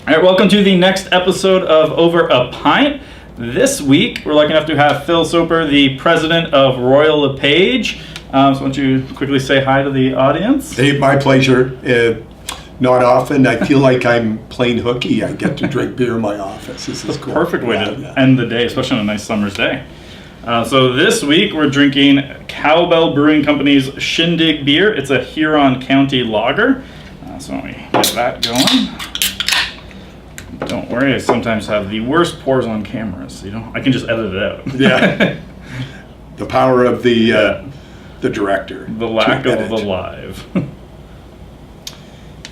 All right, welcome to the next episode of Over a Pint. This week, we're lucky enough to have Phil Soper, the president of Royal LePage. So why don't you quickly say hi to the audience? Hey, my pleasure. Not often. I feel like I'm playing hooky. I get to drink beer in my office. This is cool. Perfect way to end the day, especially on a nice summer's day. So this week, we're drinking Cowbell Brewing Company's Shindig beer. It's a Huron County lager. So let me get that going. Don't worry, I sometimes have the worst pours on cameras. So I can just edit it out. Yeah. The power of the director. The lack of the live.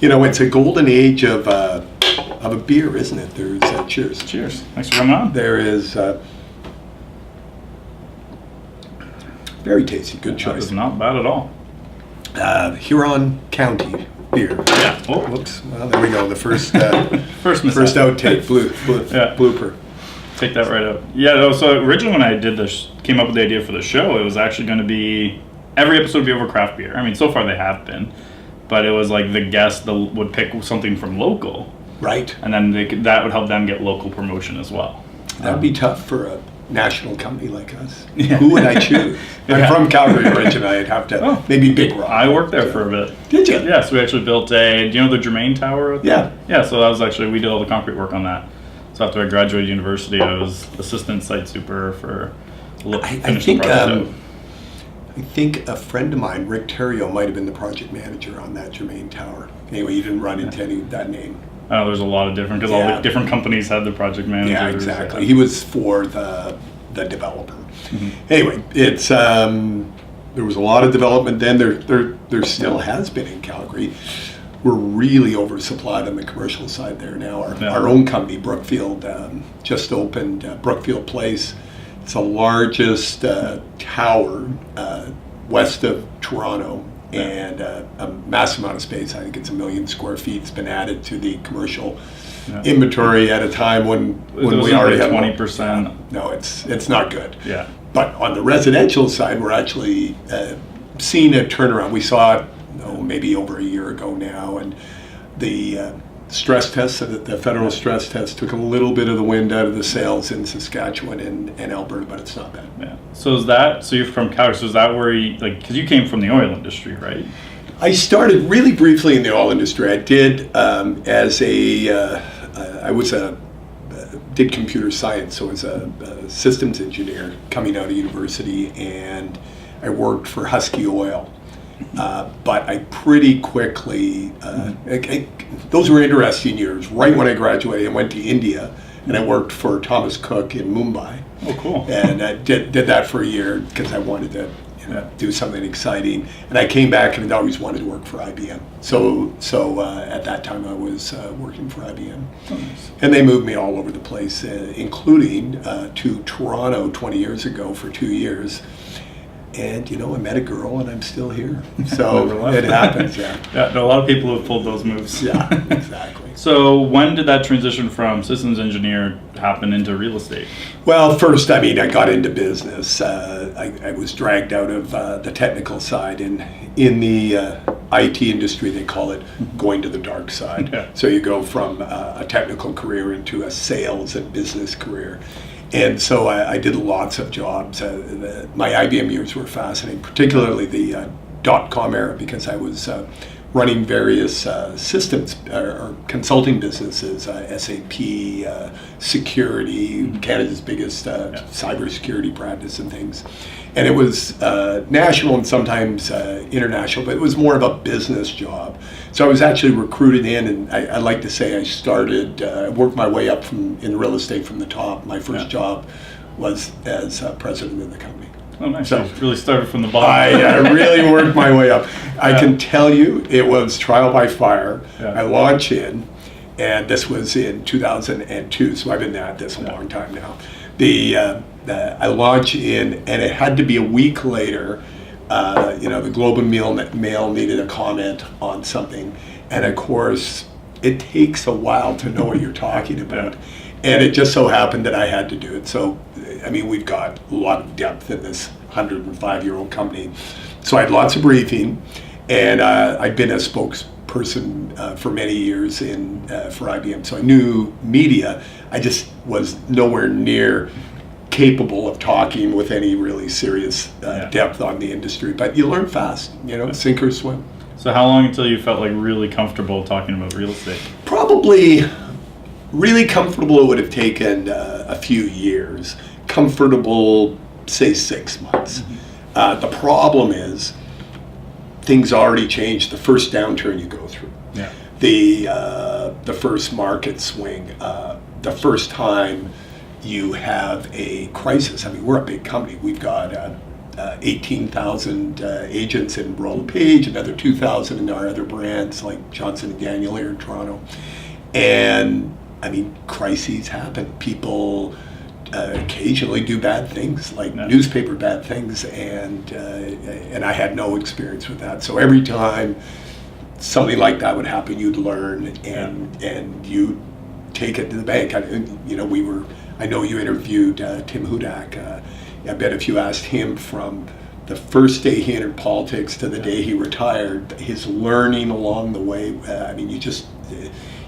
It's a golden age of a beer, isn't it? There's cheers. Cheers. Thanks for coming on. There is very tasty. Good choice. It's not bad at all. Huron County beer. Yeah. Oh, whoops. Well, there we go. The first First outtake. Blooper. Take that right out. Yeah. No, so originally when I did this, came up with the idea for the show, it was actually going to be every episode would be over craft beer. I mean, so far they have been, but it was like the guest would pick something from local, right? And then that would help them get local promotion as well. That would be tough for a national company like us. Yeah. Who would I choose? I'm from Calgary originally. I'd have to maybe Big Rock. I worked there for a bit. Did you? Yeah, so we actually built do you know the Germain Tower? Yeah. Yeah, so that was actually, we did all the concrete work on that. So after I graduated university, I was assistant site super for I think a friend of mine, Rick Terrio, might have been the project manager on that Germain Tower. Anyway, you didn't run into any of that name. There's a lot of different, because all the different companies had their project managers. Yeah, exactly. He was for the developer. Mm-hmm. Anyway, it's there was a lot of development then. There still has been in Calgary. We're really oversupplied on the commercial side there now. Our own company, Brookfield, just opened Brookfield Place. It's the largest tower west of Toronto. And a massive amount of space. I think it's 1 million square feet. It's been added to the commercial inventory at a time when we already have 20%. No, it's not good. Yeah. But on the residential side, we're actually seeing a turnaround. We saw it maybe over a year ago now, and the stress tests, the federal stress test, took a little bit of the wind out of the sails in Saskatchewan and Alberta, but it's not bad. Yeah. So you're from Calgary, so is that where because you came from the oil industry, right? I started really briefly in the oil industry. I did did computer science, so I was a systems engineer coming out of university, and I worked for Husky Oil. But I pretty quickly, those were interesting years. Right when I graduated, I went to India and I worked for Thomas Cook in Mumbai. Oh, cool. And I did that for a year because I wanted to do something exciting. And I came back and I always wanted to work for IBM. So at that time I was working for IBM. Oh, nice. And they moved me all over the place, including to Toronto 20 years ago for 2 years. And I met a girl, and I'm still here. So it happens. Yeah. Yeah. A lot of people have pulled those moves. Yeah. Exactly. So when did that transition from systems engineer happen into real estate? Well, first, I got into business. I was dragged out of the technical side, and in the IT industry, they call it going to the dark side. Yeah. So you go from a technical career into a sales and business career. And so I did lots of jobs. My IBM years were fascinating, particularly the .com era, because I was running various systems or consulting businesses, SAP, security, Canada's biggest cybersecurity practice and things. And it was national and sometimes international, but it was more of a business job. So I was actually recruited in, and I like to say I worked my way up in real estate from the top. My first job was as president of the company. Oh, nice. So you really started from the bottom. I really worked my way up. I can tell you it was trial by fire. Yeah. I launched in, and this was in 2002, so I've been at this a long time now. I launched in, and it had to be a week later. The Globe and Mail needed a comment on something, and of course, it takes a while to know what you're talking about. And it just so happened that I had to do it. So, we've got a lot of depth in this 105-year-old company. So I had lots of briefing, and I'd been a spokesperson person for many years for IBM, so I knew media. I just was nowhere near capable of talking with any really serious depth on the industry. But you learn fast, sink or swim. So how long until you felt like really comfortable talking about real estate? Probably really comfortable, it would have taken a few years. Comfortable, say 6 months. The problem is things already changed the first downturn you go through. Yeah. The first market swing, the first time you have a crisis. I mean, we're a big company. We've got 18,000 agents in Royal LePage, another 2,000 in our other brands like Johnson & Daniel here in Toronto. And I mean, crises happen. People occasionally do bad things, like newspaper bad things, and I had no experience with that. So every time something like that would happen, you'd learn, and you take it to the bank. I know you interviewed Tim Hudak. I bet if you asked him from the first day he entered politics to the day he retired, his learning along the way,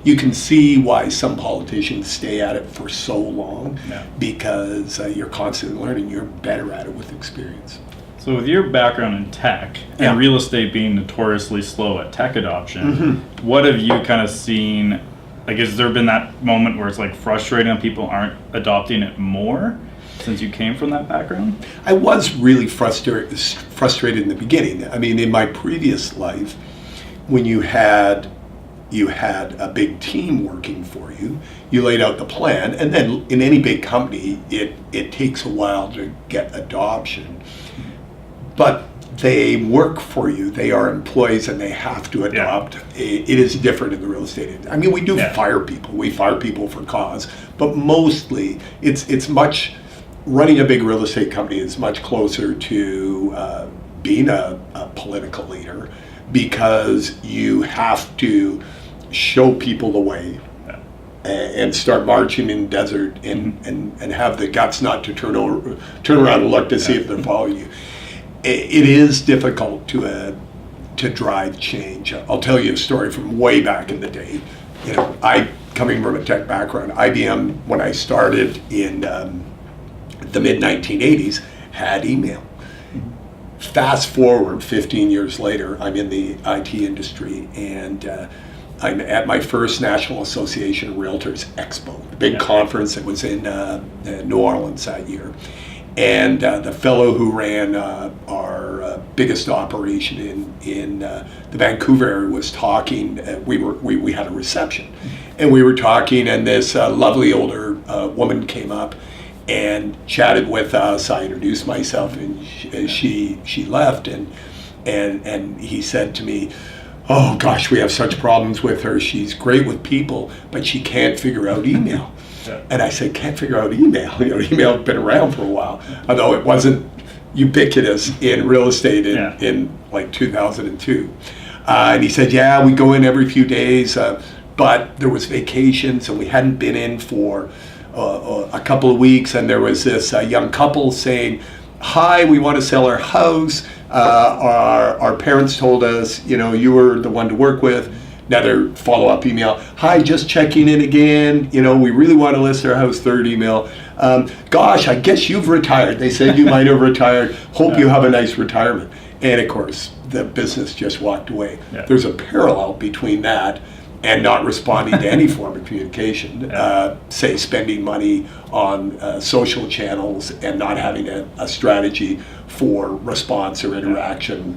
you can see why some politicians stay at it for so long, because you're constantly learning. You're better at it with experience. So with your background in tech and real estate being notoriously slow at tech adoption, what have you kind of seen? Like, has there been that moment where it's like frustrating and people aren't adopting it more since you came from that background? I was really frustrated in the beginning. I mean, in my previous life, when you had a big team working for you, you laid out the plan, and then in any big company, it takes a while to get adoption. But they work for you, they are employees, and they have to adopt. It is different in the real estate industry. I mean, we do fire people. We fire people for cause, but mostly it's much, running a big real estate company is much closer to being a political leader, because you have to show people the way and start marching in desert and have the guts not to turn around and look to see if they're following you. It is difficult to drive change. I'll tell you a story from way back in the day. I, coming from a tech background, IBM, when I started in the mid-1980s, had email. Fast forward 15 years later, I'm in the IT industry, and I'm at my first National Association of Realtors Expo, the big conference that was in New Orleans that year. And the fellow who ran our biggest operation in the Vancouver area was talking. We had a reception, and we were talking, and this lovely older woman came up and chatted with us. I introduced myself, and she left, and he said to me, "Oh gosh, we have such problems with her. She's great with people, but she can't figure out email." And I said, "Can't figure out email?" Email had been around for a while, although it wasn't ubiquitous in real estate in like 2002. And he said, "Yeah, we go in every few days, but there was vacations, and we hadn't been in for a couple of weeks, and there was this young couple saying, 'Hi, we want to sell our house. Our parents told us, you were the one to work with.'" Another follow-up email, "Hi, just checking in again. We really want to list our house." Third email, "Gosh, I guess you've retired. They said you might have retired. Hope you have a nice retirement." And of course, the business just walked away. There's a parallel between that and not responding to any form of communication, say spending money on social channels and not having a strategy for response or interaction.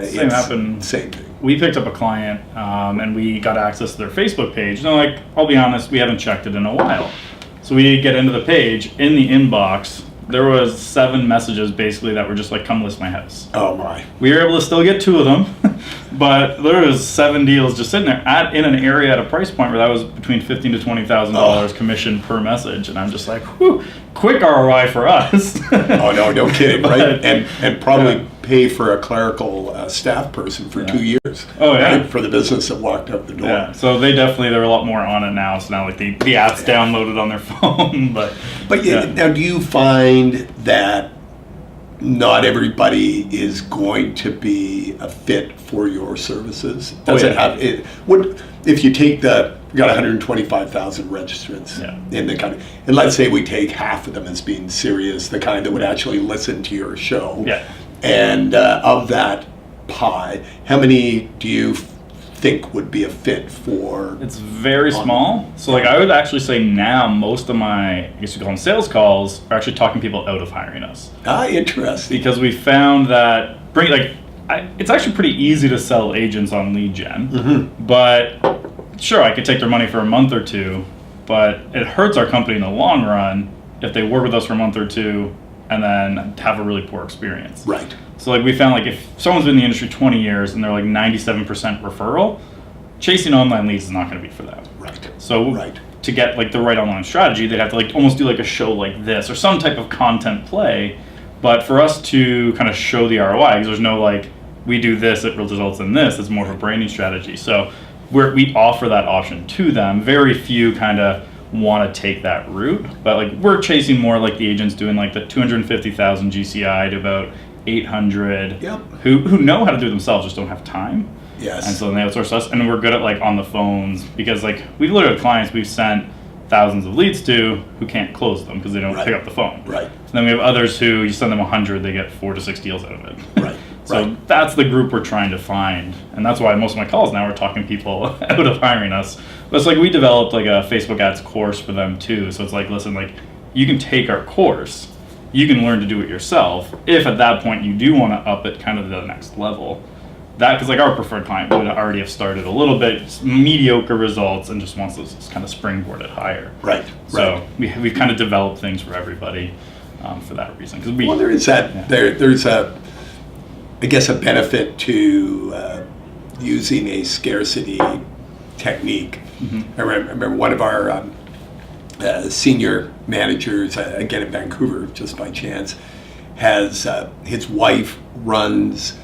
Same happened. Same thing. We picked up a client and we got access to their Facebook page. And I'll be honest, we haven't checked it in a while. So we get into the page, in the inbox, there was 7 messages basically that were just like, "Come list my house." Oh my. We were able to still get 2 of them, but there was 7 deals just sitting there in an area at a price point where that was between $15,000 to $20,000 commission per message, and I'm just like, whew, quick ROI for us. Oh no kidding, right? And probably pay for a clerical staff person for 2 years. Oh yeah, right? For the business that walked up the door. Yeah, so they're a lot more on it now. So now like the app's downloaded on their phone, but now do you find that not everybody is going to be a fit for your services. Doesn't have it. What if you take we got 125,000 registrants in the country, and let's say we take half of them as being serious, the kind that would actually listen to your show. Yeah. And of that pie, how many do you think would be a fit for? It's very small. So like I would actually say now most of my, I guess you call them sales calls, are actually talking people out of hiring us. Interesting. Because we found that it's actually pretty easy to sell agents on lead gen, but sure, I could take their money for a month or two, but it hurts our company in the long run if they work with us for a month or two and then have a really poor experience. Right. So like we found like if someone's been in the industry 20 years and they're like 97% referral, chasing online leads is not going to be for them. Right. So to get like the right online strategy, they'd have to like almost do like a show like this or some type of content play. But for us to kind of show the ROI, because there's no like, we do this, it results in this, it's more of a branding strategy. So we offer that option to them. Very few kind of want to take that route, but like we're chasing more like the agents doing like the 250,000 GCI to about 800 who know how to do it themselves, just don't have time. Yes. And so then they outsource us, and we're good at like on the phones, because like we've literally had clients we've sent thousands of leads to who can't close them because they don't pick up the phone. Right. And then we have others who you send them 100, they get 4 to 6 deals out of it. Right. So that's the group we're trying to find, and that's why most of my calls now are talking people out of hiring us. But it's like we developed like a Facebook ads course for them too. So it's like, listen, like you can take our course, you can learn to do it yourself. If at that point you do want to up it kind of to the next level, because like our preferred client would already have started a little bit mediocre results and just wants to kind of springboard it higher. Right. So we've kind of developed things for everybody for that reason. Because there is that there's a, I guess, a benefit to using a scarcity technique. I remember one of our senior managers, again in Vancouver, just by chance, has his wife runs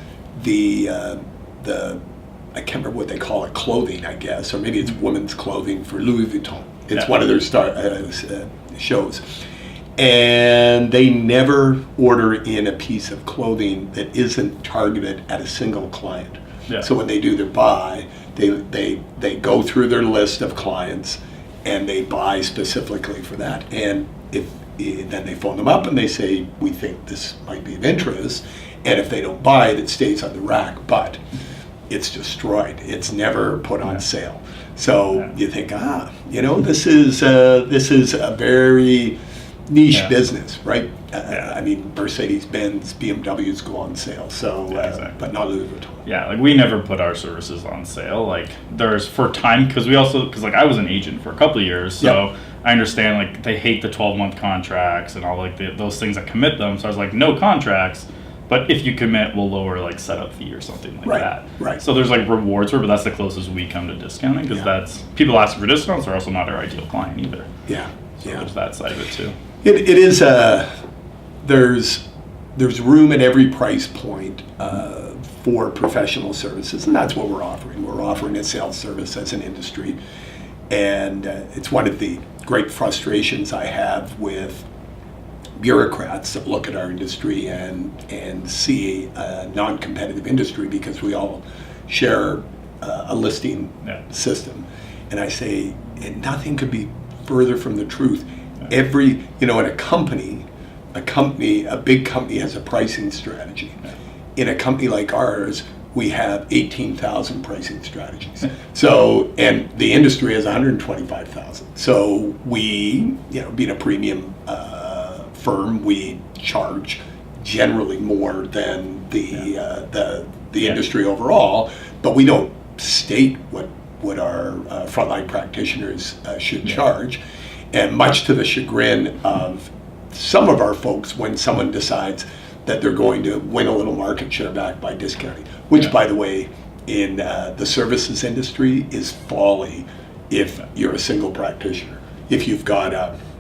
the I can't remember what they call it, clothing, I guess, or maybe it's women's clothing for Louis Vuitton. It's one of their shows. And they never order in a piece of clothing that isn't targeted at a single client. Yeah. So when they do their buy, they go through their list of clients and they buy specifically for that. And then they phone them up and they say, we think this might be of interest. And if they don't buy it, it stays on the rack, but it's destroyed. It's never put on sale. So you think, this is a very niche business, right? I mean, Mercedes-Benz, BMWs go on sale, so but not Louis Vuitton. Yeah, like we never put our services on sale. Like there's for time, because like I was an agent for a couple of years, so I understand like they hate the 12-month contracts and all like those things that commit them. So I was like, no contracts, but if you commit, we'll lower like setup fee or something like that. Right. So there's like rewards for it, but that's the closest we come to discounting, because that's people asking for discounts are also not our ideal client either. So there's that side of it too. It is there's room at every price point for professional services, and that's what we're offering. We're offering a sales service as an industry, and it's one of the great frustrations I have with bureaucrats that look at our industry and see a non-competitive industry, because we all share a listing system, and I say, and nothing could be further from the truth. Every, in a company, a big company has a pricing strategy. In a company like ours, we have 18,000 pricing strategies. So, and the industry has 125,000. So we, being a premium firm, we charge generally more than the industry overall, but we don't state what our frontline practitioners should charge. And much to the chagrin of some of our folks, when someone decides that they're going to win a little market share back by discounting, which, by the way, in the services industry is folly if you're a single practitioner. If you've got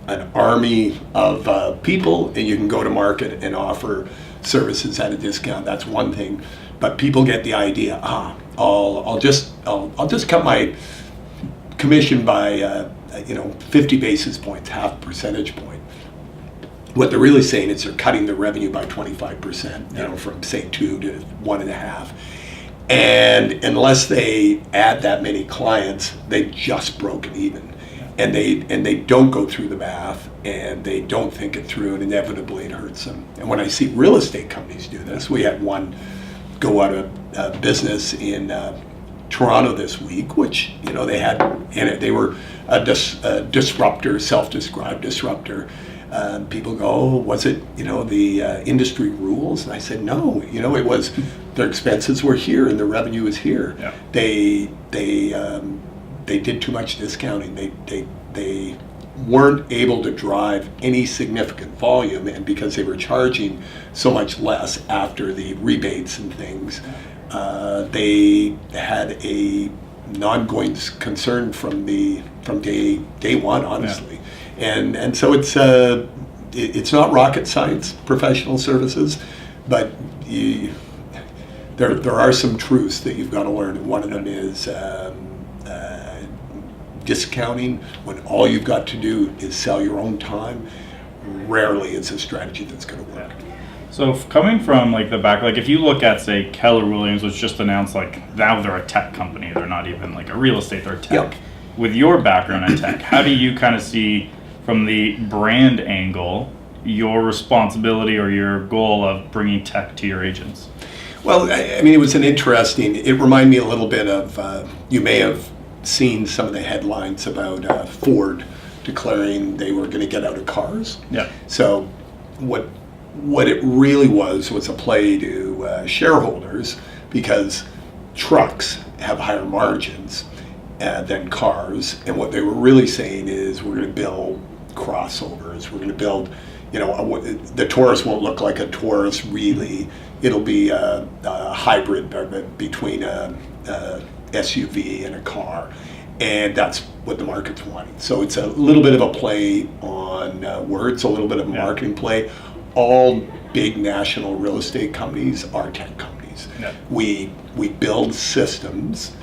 an army of people and you can go to market and offer services at a discount, that's one thing. But people get the idea, I'll just cut my commission by 50 basis points, half percentage point. what they're really saying is they're cutting their revenue by 25%, from say 2 to 1.5. And unless they add that many clients, they've just broken even. And they don't go through the math, and they don't think it through, and inevitably it hurts them. And when I see real estate companies do this, we had one go out of business in Toronto this week, which they had in it. They were a disruptor, self-described disruptor. People go, oh, was it the industry rules? And I said, no. It was their expenses were here and their revenue is here. Yeah. They did too much discounting. They weren't able to drive any significant volume, and because they were charging so much less after the rebates and things, they had an ongoing concern from day one, honestly. Yeah. And so it's not rocket science, professional services, but there are some truths that you've got to learn, and one of them is discounting when all you've got to do is sell your own time. Rarely is a strategy that's going to work. So coming from the back, if you look at, say, Keller Williams, which just announced now they're a tech company, they're not even a real estate, they're tech. Yep. With your background in tech, how do you kind of see from the brand angle your responsibility or your goal of bringing tech to your agents? Well, it was it reminded me a little bit of, you may have seen some of the headlines about Ford declaring they were going to get out of cars. Yeah. So what it really was a play to shareholders, because trucks have higher margins than cars, and what they were really saying is we're going to build crossovers, we're going to build, the Taurus won't look like a Taurus really, it'll be a hybrid between a SUV and a car, and that's what the market's wanting. So it's a little bit of a play on words, a little bit of a marketing play. All big national real estate companies are tech companies. Yeah. We build systems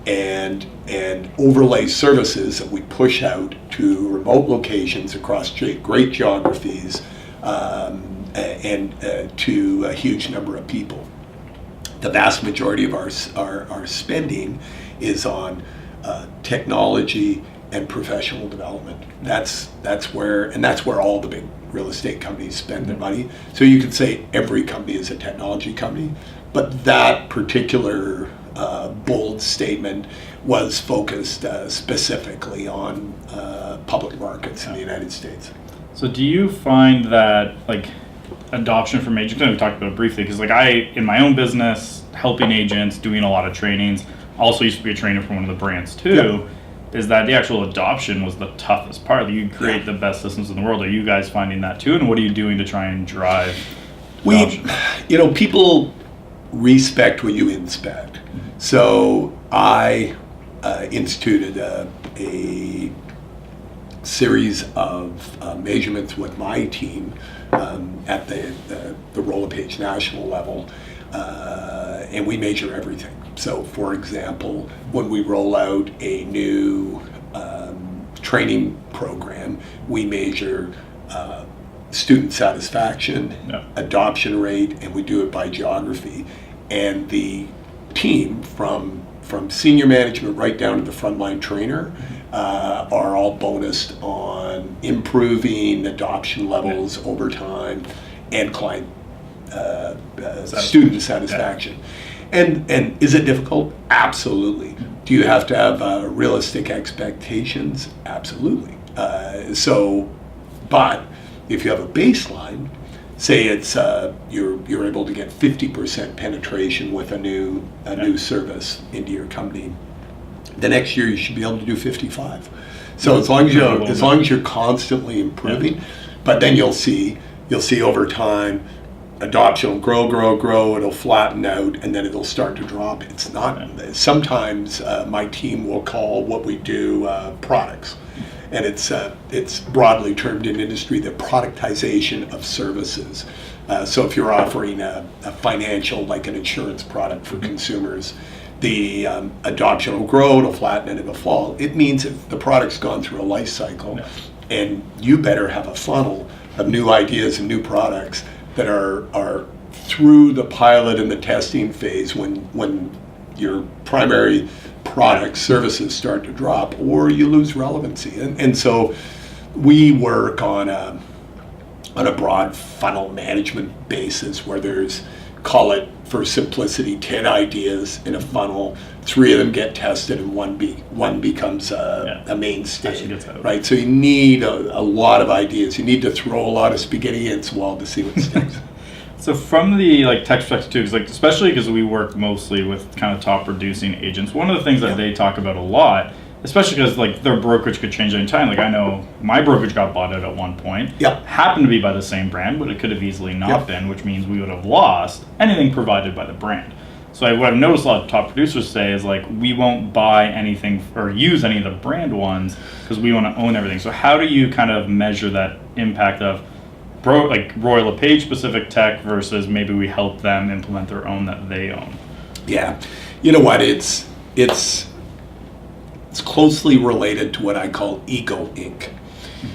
and overlay services that we push out to remote locations across great geographies and to a huge number of people. The vast majority of our spending is on technology and professional development. That's where all the big real estate companies spend their money. So you could say every company is a technology company, but that particular bold statement was focused specifically on public markets in the United States. So do you find that adoption from agents, we talked about it briefly, because I, in my own business, helping agents, doing a lot of trainings, also used to be a trainer for one of the brands too, is that the actual adoption was the toughest part. You create the best systems in the world. Are you guys finding that too? And what are you doing to try and drive adoption? People respect what you inspect. Mm-hmm. So I instituted a series of measurements with my team at the Royal LePage national level, and we measure everything. So, for example, when we roll out a new training program, we measure student satisfaction, adoption rate, and we do it by geography. And the team, from senior management right down to the frontline trainer, are all bonused on improving adoption levels over time and client student satisfaction. And is it difficult? Absolutely. Do you have to have realistic expectations? Absolutely. But if you have a baseline, say it's you're able to get 50% penetration with a new service into your company, the next year you should be able to do 55. So as long as you're constantly improving, but then you'll see over time adoption will grow, it'll flatten out, and then it'll start to drop. It's not, sometimes my team will call what we do products, and it's broadly termed in industry the productization of services. So if you're offering a financial, like an insurance product for consumers, the adoption will grow, it'll flatten, and it'll fall. It means if the product's gone through a life cycle, and you better have a funnel of new ideas and new products that are through the pilot and the testing phase when your primary product services start to drop, or you lose relevancy. And so we work on a broad funnel management basis where there's, call it for simplicity, 10 ideas in a funnel, 3 of them get tested, and one becomes a mainstay, right? So you need a lot of ideas. You need to throw a lot of spaghetti against the wall to see what sticks. So from the tech perspective too, because especially because we work mostly with kind of top producing agents, one of the things that they talk about a lot, especially because their brokerage could change any time. I know my brokerage got bought out at one point. Yep. Happened to be by the same brand, but it could have easily not been, which means we would have lost anything provided by the brand. So what I've noticed a lot of top producers say is we won't buy anything or use any of the brand ones because we want to own everything. So how do you kind of measure that impact of Royal LePage specific tech versus maybe we help them implement their own that they own? Yeah, you know what? It's closely related to what I call Ego Inc.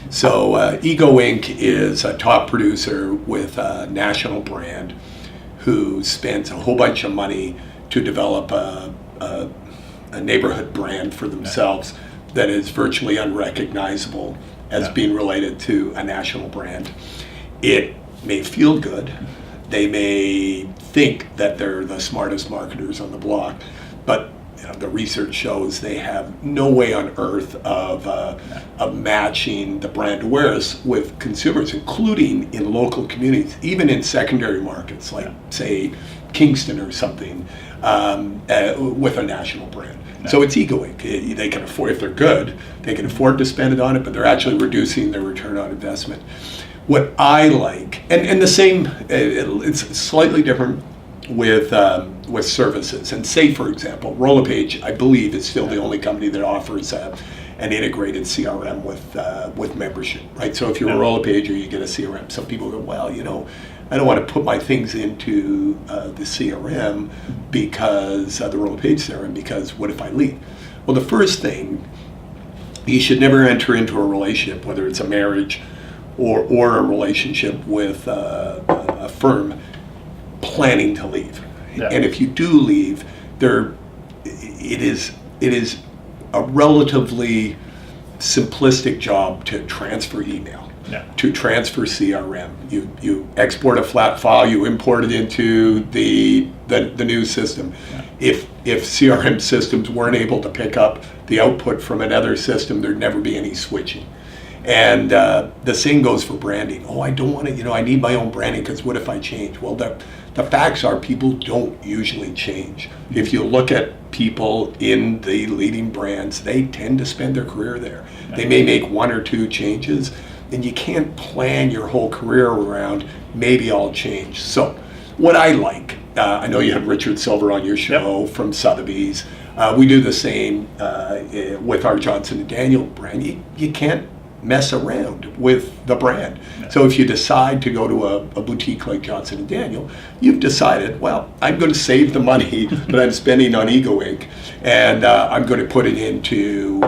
So Ego Inc. is a top producer with a national brand who spends a whole bunch of money to develop a neighborhood brand for themselves that is virtually unrecognizable as being related to a national brand. It may feel good. They may think that they're the smartest marketers on the block, but the research shows they have no way on earth of matching the brand awareness with consumers, including in local communities, even in secondary markets like, say, Kingston or something, with a national brand. So it's Ego Inc. They can afford, if they're good, they can afford to spend it on it, but they're actually reducing their return on investment. What I like, and the same, it's slightly different with services. And say, for example, Royal LePage, I believe, is still the only company that offers an integrated CRM with membership, right? So if you're a Royal LePage or you get a CRM, some people go, well, I don't want to put my things into the CRM because the Royal LePage CRM, because what if I leave? Well, the first thing, you should never enter into a relationship, whether it's a marriage or a relationship with a firm, planning to leave. And if you do leave, it is a relatively simplistic job to transfer email, to transfer CRM. You export a flat file, you import it into the new system. If CRM systems weren't able to pick up the output from another system, there'd never be any switching. And the same goes for branding. Oh, I don't want to, I need my own branding because what if I change? Well, the facts are people don't usually change. If you look at people in the leading brands, they tend to spend their career there. They may make 1 or 2 changes, and you can't plan your whole career around, maybe I'll change. So what I like, I know you had Richard Silver on your show from Sotheby's. We do the same with our Johnson & Daniel brand. You can't mess around with the brand. So if you decide to go to a boutique like Johnson & Daniel, you've decided, well, I'm going to save the money that I'm spending on Ego Inc. and I'm going to put it into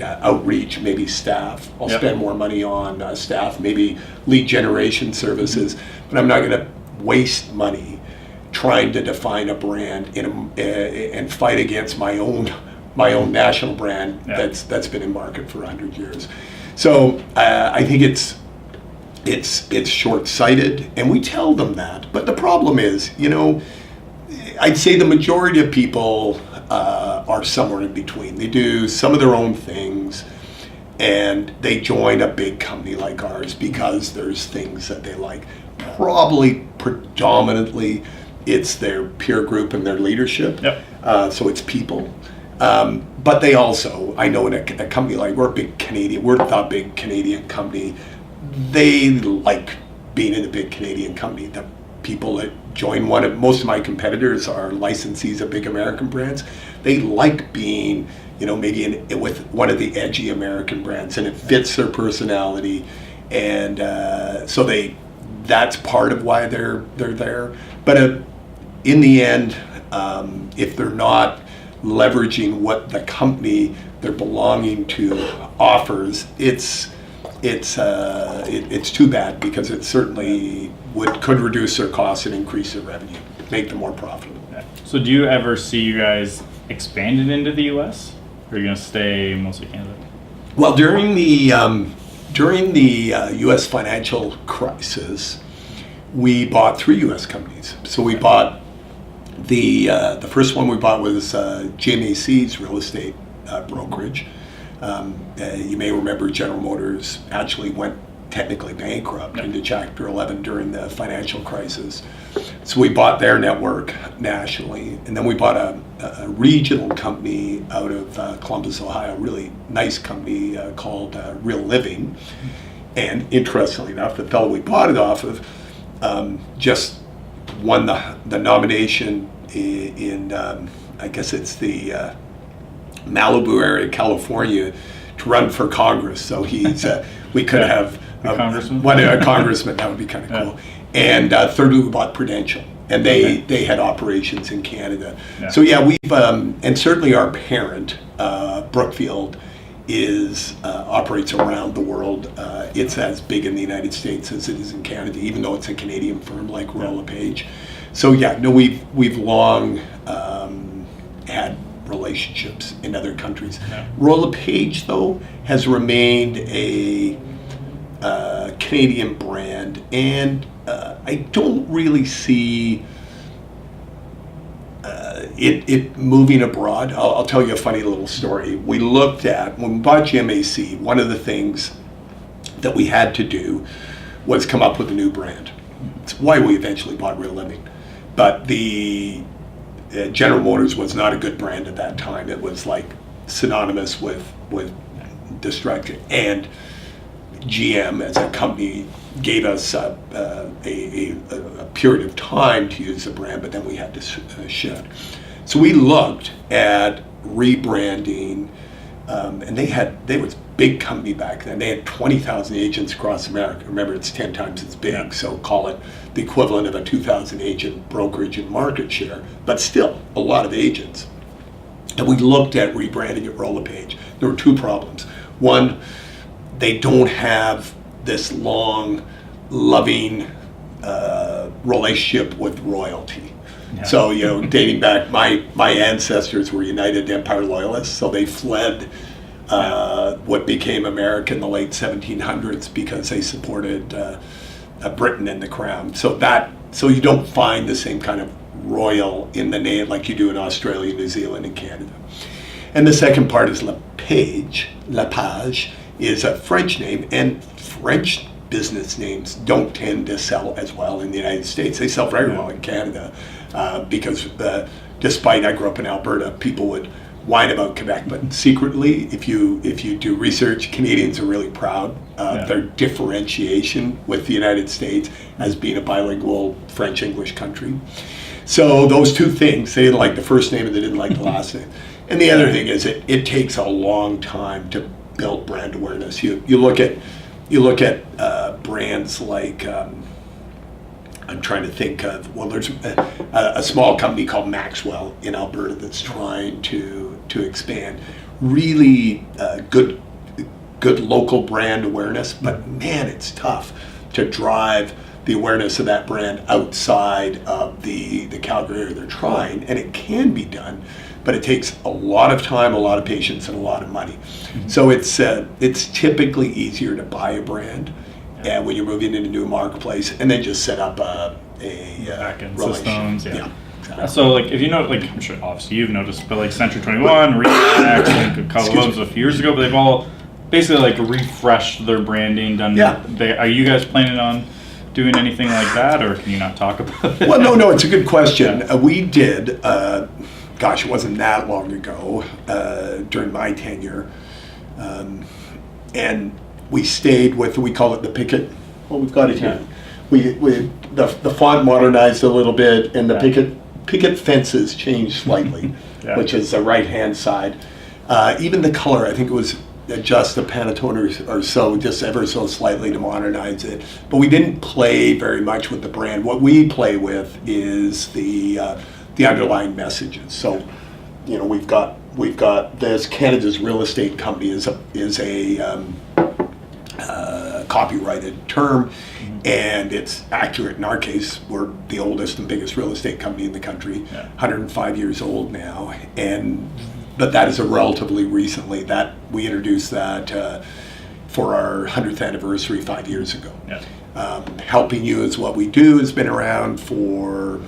outreach, maybe staff. I'll spend more money on staff, maybe lead generation services, but I'm not going to waste money trying to define a brand and fight against my own national brand that's been in market for 100 years. So I think it's short-sighted, and we tell them that. But the problem is, I'd say the majority of people are somewhere in between. They do some of their own things, and they join a big company like ours because there's things that they like. Probably predominantly, it's their peer group and their leadership. So it's people. But they also, I know in a company like, we're the big Canadian company, they like being in a big Canadian company. The people that join most of my competitors are licensees of big American brands. They like being, maybe with one of the edgy American brands, and it fits their personality. And so that's part of why they're there. But in the end, if they're not leveraging what the company they're belonging to offers, it's it's too bad because it certainly could reduce their costs and increase their revenue, make them more profitable. Yeah. So do you ever see you guys expanding into the U.S., or are you going to stay mostly Canada? Well, during the U.S. financial crisis, we bought 3 U.S. companies. So we bought the first one we bought was GMAC's real estate brokerage. You may remember General Motors actually went technically bankrupt into Chapter 11 during the financial crisis. So we bought their network nationally, and then we bought a regional company out of Columbus, Ohio, a really nice company called Real Living. And interestingly enough, the fellow we bought it off of just won the nomination in I guess it's the Malibu area, California, to run for Congress. So he's we could have a congressman. A congressman. That would be kind of cool. And thirdly, we bought Prudential, and they had operations in Canada. So yeah, we've and certainly our parent Brookfield operates around the world. It's as big in the United States as it is in Canada, even though it's a Canadian firm like Royal LePage. So yeah, no, we've long had relationships in other countries. Royal LePage, though, has remained a Canadian brand, and I don't really see it moving abroad. I'll tell you a funny little story. We looked at, when we bought GMAC, one of the things that we had to do was come up with a new brand. It's why we eventually bought Real Living. But the General Motors was not a good brand at that time. It was like synonymous with destruction. And GM as a company gave us a period of time to use the brand, but then we had to shift. So we looked at rebranding, and they was a big company back then. They had 20,000 agents across America. Remember, it's 10 times as big, so call it the equivalent of a 2,000 agent brokerage and market share, but still a lot of agents. And we looked at rebranding at Royal LePage. There were 2 problems. One, they don't have this long, loving relationship with royalty. Yeah. So, dating back, my ancestors were United Empire Loyalists, so they fled what became America in the late 1700s because they supported Britain and the Crown. So you don't find the same kind of royal in the name like you do in Australia, New Zealand, and Canada. And the second part is LePage is a French name, and French business names don't tend to sell as well in the United States. They sell very well in Canada because despite I grew up in Alberta, people would whine about Quebec, but secretly, if you do research, Canadians are really proud of their differentiation with the United States as being a bilingual French-English country. So those 2 things, they didn't like the first name and they didn't like the last name. And the other thing is it takes a long time to build brand awareness. You look at brands like I'm trying to think of, there's a small company called Maxwell in Alberta that's trying to expand. Really good local brand awareness, but man, it's tough to drive the awareness of that brand outside of the Calgary area. They're trying, and it can be done, but it takes a lot of time, a lot of patience, and a lot of money. Mm-hmm. So it's typically easier to buy a brand when you're moving into a new marketplace, and then just set up a back-end systems. Yeah. Exactly. So, like, if you know, like, I'm sure obviously you've noticed, but like Century 21, Remax, and a couple of those a few years ago, but they've all basically like refreshed their branding. Are you guys planning on doing anything like that, or can you not talk about it? Well, no, it's a good question. We did. Gosh, it wasn't that long ago during my tenure, and we stayed with, we call it the picket. Well, we've got it here. The font modernized a little bit, and the picket fences changed slightly, which is the right-hand side. Even the color, I think it was just a Pantone or so, just ever so slightly to modernize it. But we didn't play very much with the brand. What we play with is the underlying messages. So, we've got this Canada's real estate company is a copyrighted term, and it's accurate. In our case, we're the oldest and biggest real estate company in the country, 105 years old now, but that is a relatively recently that we introduced that for our 100th anniversary 5 years ago. Helping You is what we do has been around for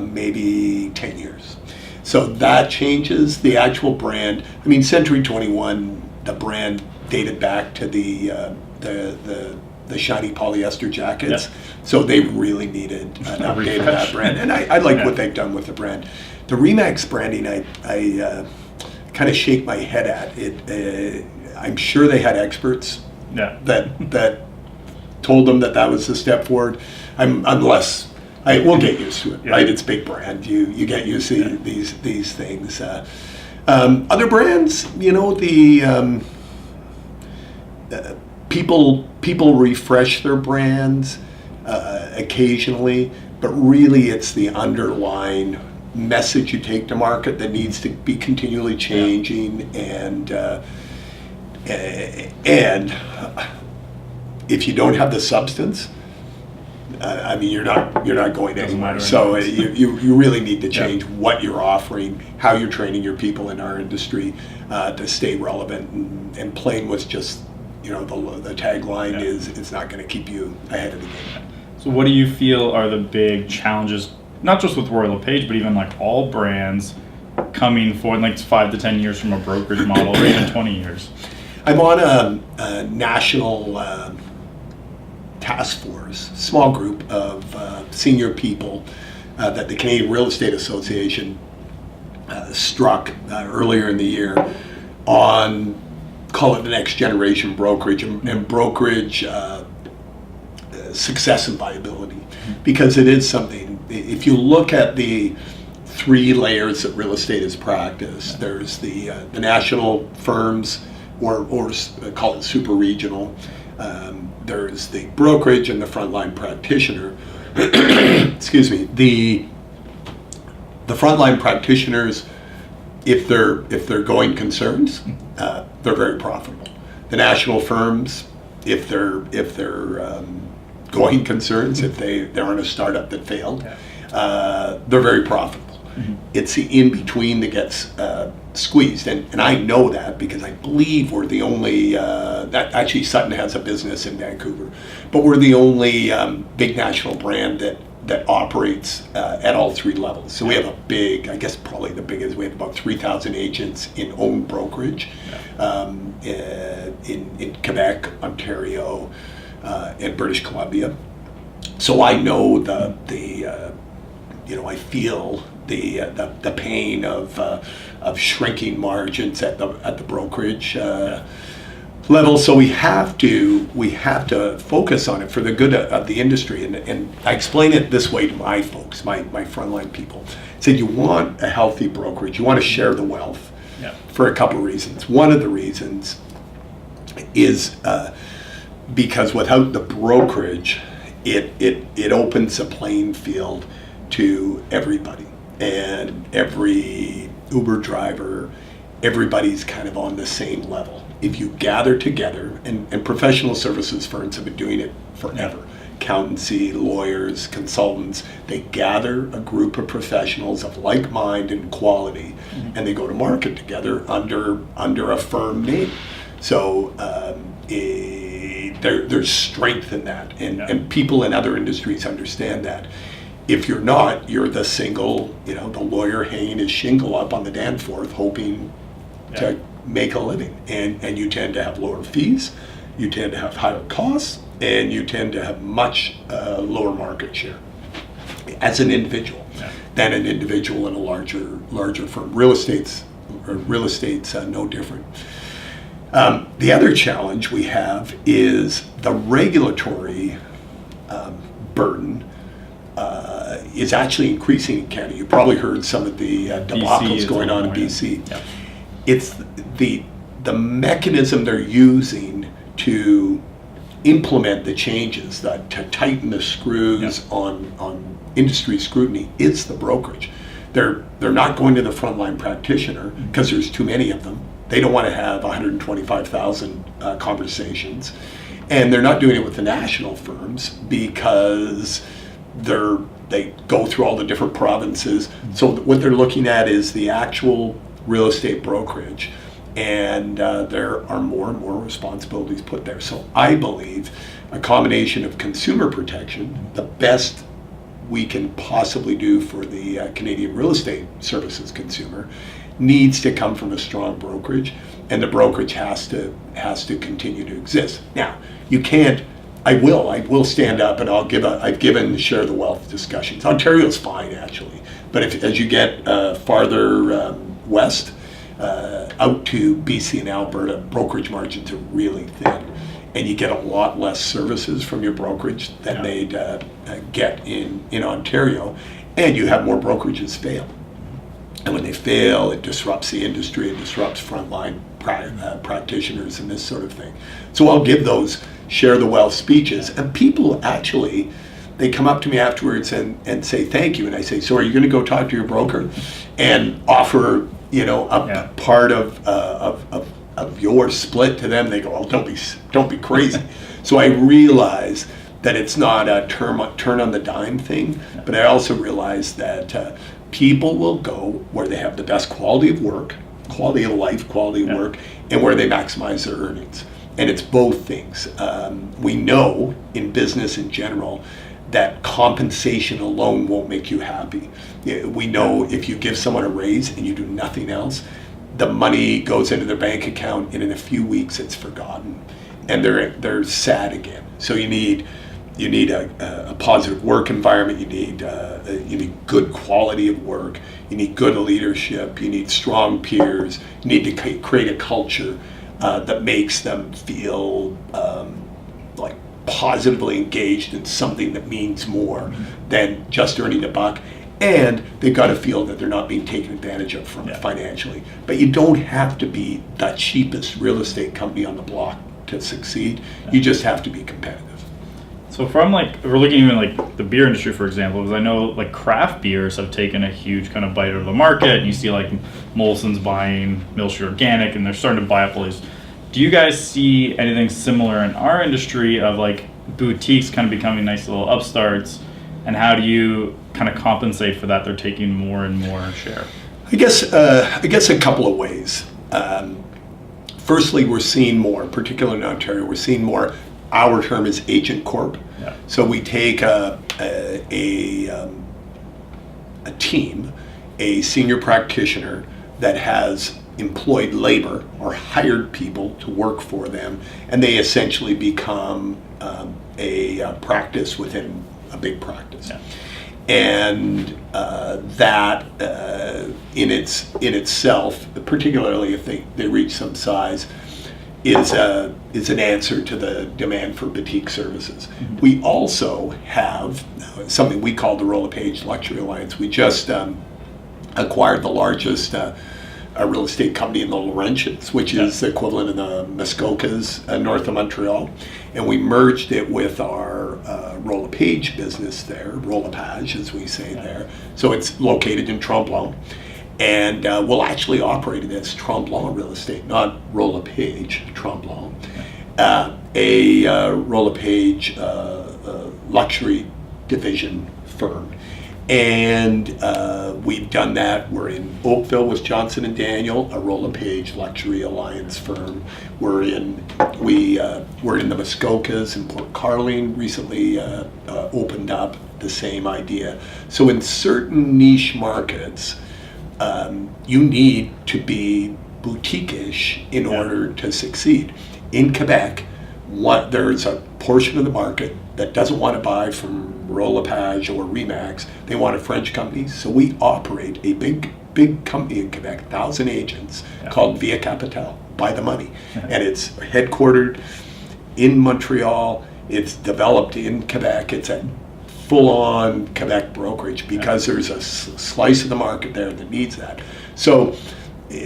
maybe 10 years. So that changes the actual brand. I mean, Century 21, the brand dated back to the shiny polyester jackets. So they really needed an update of that brand. And I like what they've done with the brand. The Remax branding, I kind of shake my head at it. I'm sure they had experts that told them that was the step forward. We'll get used to it, right? It's big brand. You get used to these things. Other brands, the people refresh their brands occasionally, but really it's the underlying message you take to market that needs to be continually changing, and if you don't have the substance, I mean, you're not going anywhere. So you really need to change what you're offering, how you're training your people in our industry to stay relevant, and playing with just the tagline is it's not going to keep you ahead of the game. So what do you feel are the big challenges, not just with Royal LePage, but even like all brands coming forward, like 5 to 10 years from a brokerage model, or even 20 years? I'm on a national task force, small group of senior people that the Canadian Real Estate Association struck earlier in the year on, call it the next generation brokerage, and brokerage success and viability. Because it is something, if you look at the 3 layers that real estate is practiced, there's the national firms, or call it super regional. There's the brokerage and the frontline practitioner. Excuse me. The frontline practitioners, if they're going concerns, they're very profitable. The national firms, if they're going concerns, if they're on a startup that failed, they're very profitable. It's the in-between that gets squeezed, and I know that because I believe we're the only, that actually Sutton has a business in Vancouver, but we're the only big national brand that operates at all 3 levels. So we have a big, I guess probably the biggest, we have about 3,000 agents in owned brokerage in Quebec, Ontario, and British Columbia. So I know I feel the pain of shrinking margins at the brokerage level. So we have to focus on it for the good of the industry. And I explain it this way to my folks, my frontline people. I said, you want a healthy brokerage, you want to share the wealth for a couple of reasons. One of the reasons is because without the brokerage, it opens a playing field to everybody, and every Uber driver, everybody's kind of on the same level. If you gather together, and professional services firms have been doing it forever, accountancy, lawyers, consultants, they gather a group of professionals of like mind and quality, and they go to market together under a firm name. So there's strength in that, and people in other industries understand that. If you're not, you're the single, the lawyer hanging his shingle up on the Danforth hoping to make a living. And you tend to have lower fees, you tend to have higher costs, and you tend to have much lower market share as an individual than an individual in a larger firm. Real estate's no different. The other challenge we have is the regulatory burden is actually increasing in Canada. You probably heard some of the debacles going on in BC. Yep. It's the mechanism they're using to implement the changes, to tighten the screws on industry scrutiny. It's the brokerage. They're not going to the frontline practitioner because there's too many of them. They don't want to have 125,000 conversations. And they're not doing it with the national firms because they go through all the different provinces. So what they're looking at is the actual real estate brokerage, and there are more and more responsibilities put there. So I believe a combination of consumer protection, the best we can possibly do for the Canadian real estate services consumer, needs to come from a strong brokerage, and the brokerage has to continue to exist. Now, you can't. I will stand up and I've given share the wealth discussions. Ontario's fine actually, but as you get farther west, out to BC and Alberta, brokerage margins are really thin, and you get a lot less services from your brokerage than they'd get in Ontario, and you have more brokerages fail. And when they fail, it disrupts the industry, it disrupts frontline practitioners and this sort of thing. So I'll give those share the wealth speeches, and people actually, they come up to me afterwards and say thank you, and I say, so are you going to go talk to your broker and offer a part of your split to them? They go, oh, don't be crazy. So I realize that it's not a turn on the dime thing, but I also realize that people will go where they have the best quality of work, quality of life, quality of work, and where they maximize their earnings. And it's both things. We know in business in general that compensation alone won't make you happy. We know if you give someone a raise and you do nothing else, the money goes into their bank account, and in a few weeks it's forgotten, and they're sad again. So you need a positive work environment. You need good quality of work. You need good leadership. You need strong peers. You need to create a culture that makes them feel like positively engaged in something that means more than just earning a buck. And they've got to feel that they're not being taken advantage of financially. But you don't have to be the cheapest real estate company on the block to succeed. You just have to be competitive. So from if we're looking even like the beer industry, for example, because I know like craft beers have taken a huge kind of bite out of the market, and you see like Molson's buying Mill Street Organic, and they're starting to buy up all these. Do you guys see anything similar in our industry of like boutiques kind of becoming nice little upstarts, and how do you kind of compensate for that? They're taking more and more share. I guess a couple of ways. Firstly, we're seeing more, particularly in Ontario, we're seeing more. Our term is agent corp. Yeah. So we take a team, a senior practitioner that has employed labor or hired people to work for them, and they essentially become a practice within a big practice. Yeah. And that in itself, particularly if they reach some size, is an answer to the demand for boutique services. Mm-hmm. We also have something we call the Royal LePage Luxury Alliance. We just acquired the largest real estate company in the Laurentians, which is the equivalent of the Muskokas north of Montreal, and we merged it with our Royal LePage business there, Royal LePage as we say there. So it's located in Tremblay. And we'll actually operate it as Tremblay Real Estate, not Royal LePage, Tremblay. A Royal LePage luxury division firm. And we've done that. We're in Oakville with Johnson & Daniel, a Royal LePage luxury alliance firm. We're in the Muskokas in Port Carling, recently opened up the same idea. So in certain niche markets, you need to be boutique-ish in order to succeed. In Quebec, there's a portion of the market that doesn't want to buy from Royal LePage or Remax. They want a French company. So we operate a big company in Quebec, 1,000 agents, called Via Capitale, by the money. And it's headquartered in Montreal. It's developed in Quebec. It's a full-on Quebec brokerage because there's a slice of the market there that needs that. So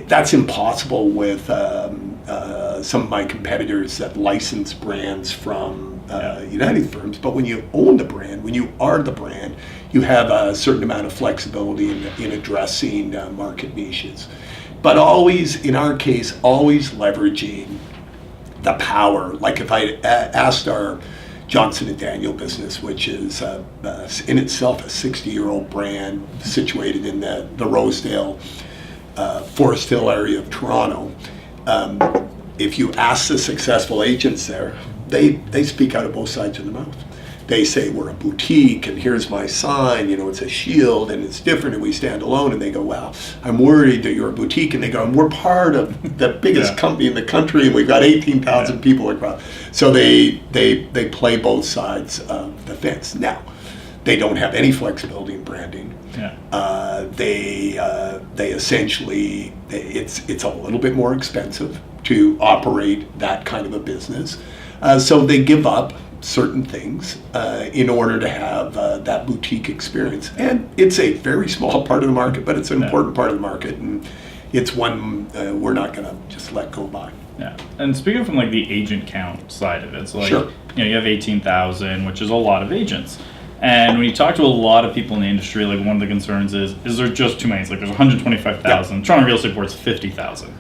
that's impossible with some of my competitors that license brands from United firms. But when you own the brand, when you are the brand, you have a certain amount of flexibility in addressing market niches. But always, in our case, always leveraging the power. Like if I asked our Johnson & Daniel business, which is in itself a 60-year-old brand situated in the Rosedale, Forest Hill area of Toronto, if you ask the successful agents there, they speak out of both sides of the mouth. They say, we're a boutique, and here's my sign, it's a shield, and it's different, and we stand alone. And they go, well, I'm worried that you're a boutique. And they go, we're part of the biggest company in the country, and we've got 18,000 people across. So they play both sides of the fence. Now, they don't have any flexibility in branding. They essentially, it's a little bit more expensive to operate that kind of a business. So they give up certain things in order to have that boutique experience. And it's a very small part of the market, but it's an important part of the market, and it's one we're not going to just let go by. Yeah, and speaking from like the agent count side of it, so like Sure. You have 18,000, which is a lot of agents. And when you talk to a lot of people in the industry, like one of the concerns is there just too many? It's like there's 125,000. Toronto Real Estate Board's 50,000.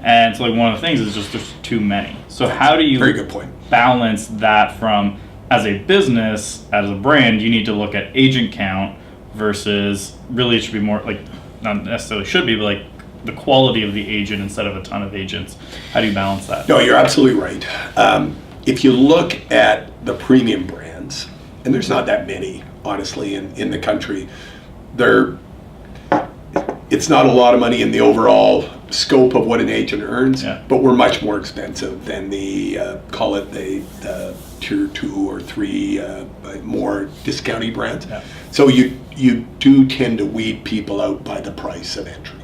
And so like one of the things is just there's too many. So how do you Very good point. balance that from, as a business, as a brand, you need to look at agent count versus really it should be more like, not necessarily should be, but like the quality of the agent instead of a ton of agents. How do you balance that? No, you're absolutely right. If you look at the premium brands, and there's not that many, honestly, in the country, it's not a lot of money in the overall scope of what an agent earns, but we're much more expensive than call it the tier 2 or 3 more discounty brands. So you do tend to weed people out by the price of entry.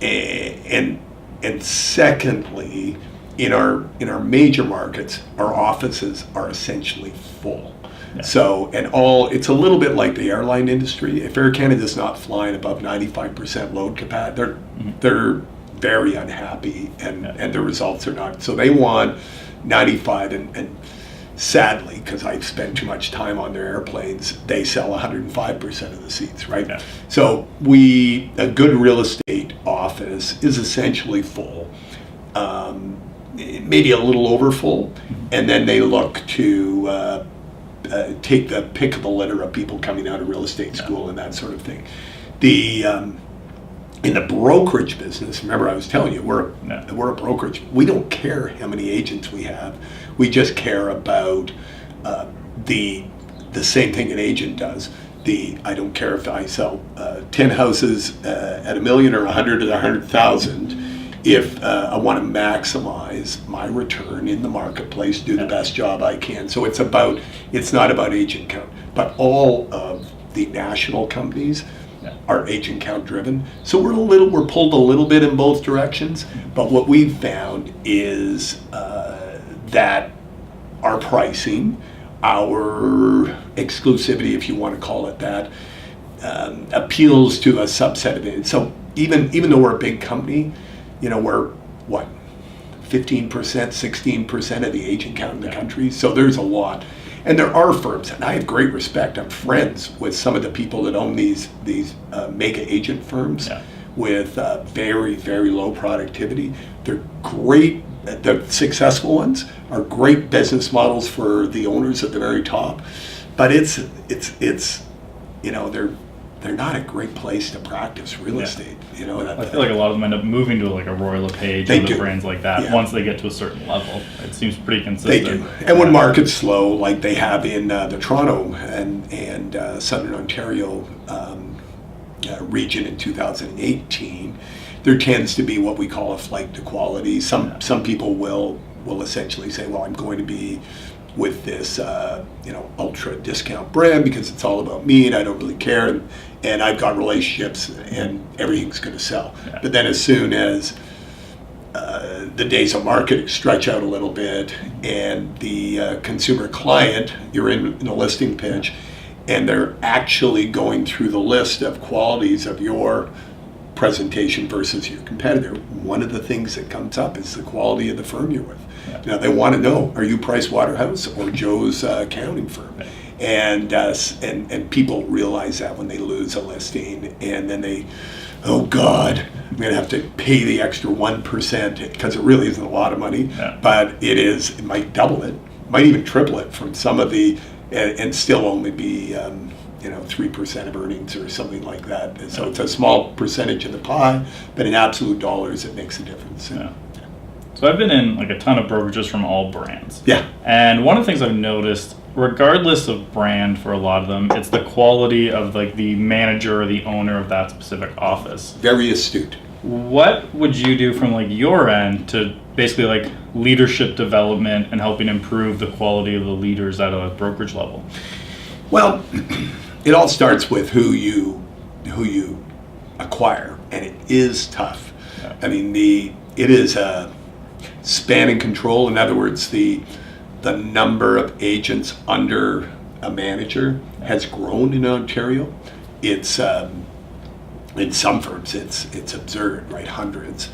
And secondly, in our major markets, our offices are essentially full. So, it's a little bit like the airline industry. If Air Canada's not flying above 95% load capacity, they're very unhappy, and the results are not. So they want 95, and sadly, because I've spent too much time on their airplanes, they sell 105% of the seats, right? So a good real estate office is essentially full, maybe a little over full, and then they look to take the pick of the litter of people coming out of real estate school and that sort of thing. In the brokerage business, remember I was telling you, we're a brokerage. We don't care how many agents we have. We just care about the same thing an agent does. I don't care if I sell 10 houses at $1 million or 100 at 100,000. If I want to maximize my return in the marketplace, do the best job I can. So it's not about agent count, but all of the national companies are agent count driven. So we're pulled a little bit in both directions, but what we've found is that our pricing, our exclusivity, if you want to call it that, appeals to a subset of it. So even though we're a big company, we're 15%, 16% of the agent count in the country. So there's a lot. And there are firms, and I have great respect. I'm friends with some of the people that own these mega agent firms with very, very low productivity. They're great. The successful ones are great business models for the owners at the very top. But they're not a great place to practice real estate. I feel like a lot of them end up moving to like a Royal LePage and other brands like that once they get to a certain level. It seems pretty consistent. They do. And when markets slow, like they have in the Toronto and Southern Ontario region in 2018, there tends to be what we call a flight to quality. Some people will essentially say, well, I'm going to be with this ultra discount brand because it's all about me and I don't really care, and I've got relationships and everything's going to sell. But then as soon as the days of market stretch out a little bit and the consumer client, you're in a listing pitch, and they're actually going through the list of qualities of your presentation versus your competitor, one of the things that comes up is the quality of the firm you're with. Now they want to know, are you Price Waterhouse or Joe's accounting firm? And people realize that when they lose a listing, and then they oh God, I'm going to have to pay the extra 1%, because it really isn't a lot of money, but it might double it, might even triple it from some of the, and still only be 3% of earnings or something like that. So it's a small percentage of the pie, but in absolute dollars, it makes a difference. Yeah. So I've been in like a ton of brokerages from all brands. Yeah. And one of the things I've noticed, regardless of brand for a lot of them, it's the quality of like the manager or the owner of that specific office. Very astute. What would you do from like your end to basically like leadership development and helping improve the quality of the leaders at a brokerage level? Well, it all starts with who you acquire, and it is tough. Yeah. I mean, it is a span and control. In other words, the number of agents under a manager has grown in Ontario. It's in some firms it's absurd, right? Hundreds,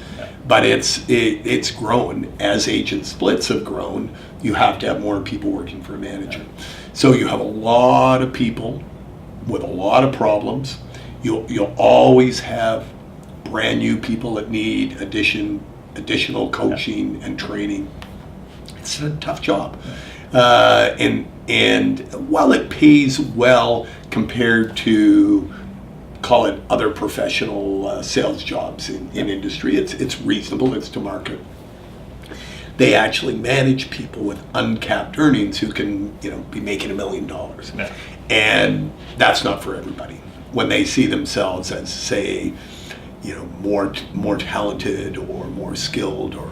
but it's grown as agent splits have grown. You have to have more people working for a manager, so you have a lot of people with a lot of problems. You'll always have brand new people that need additional coaching and training. It's a tough job, and while it pays well compared to, call it, other professional sales jobs in industry, it's reasonable, it's to market. They actually manage people with uncapped earnings who can be making $1 million, and that's not for everybody. When they see themselves as, say, more talented or more skilled or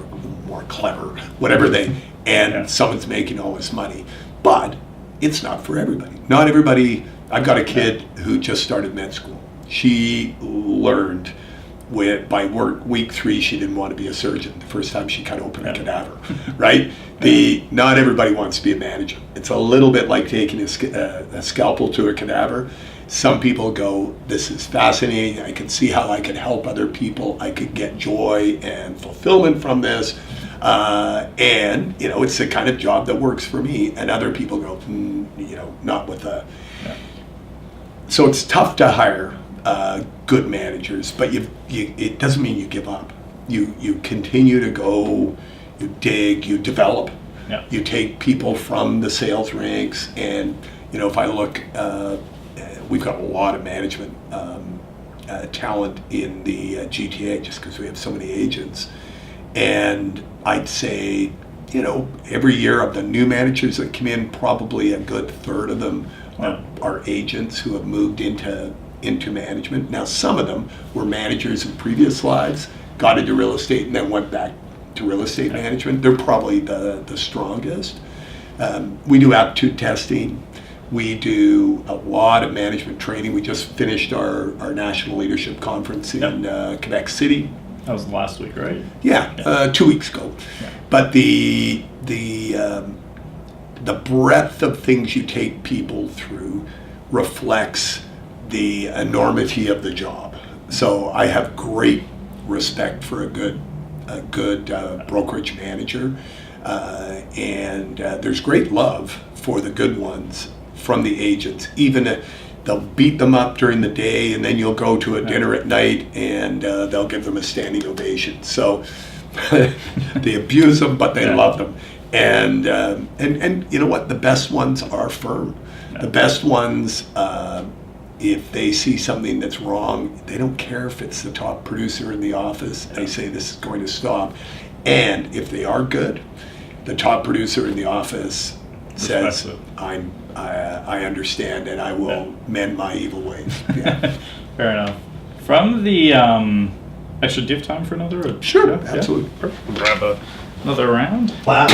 more clever, whatever someone's making all this money, but it's not for everybody. Not everybody. I've got a kid who just started med school. She learned by week 3 she didn't want to be a surgeon the first time she cut open a cadaver, right? Not everybody wants to be a manager. It's a little bit like taking a scalpel to a cadaver. Some people go, this is fascinating, I can see how I can help other people, I could get joy and fulfillment from this, and it's the kind of job that works for me. And other people go, not with a... So it's tough to hire good managers, but it doesn't mean you give up. You continue to go, you dig, you develop, you take people from the sales ranks, and if I look, we've got a lot of management talent in the GTA just because we have so many agents, and I'd say every year of the new managers that come in, probably a good third of them are agents who have moved into management. Now, some of them were managers in previous lives, got into real estate, and then went back to real estate management. They're probably the strongest. We do aptitude testing. We do a lot of management training. We just finished our national leadership conference in Quebec City. That was last week, right? Yeah. 2 weeks ago. Yeah. But the breadth of things you take people through reflects the enormity of the job. So I have great respect for a good brokerage manager, and there's great love for the good ones from the agents. Even they'll beat them up during the day, and then you'll go to a dinner at night, and they'll give them a standing ovation. So they abuse them, but they love them. And you know what? The best ones are firm. The best ones, if they see something that's wrong, they don't care if it's the top producer in the office. They say this is going to stop. And if they are good, the top producer in the office says, I understand, and I will mend my evil ways. Yeah. Fair enough. From the, actually, do you have time for another? Sure, absolutely. Yeah. We'll grab another round. Wow.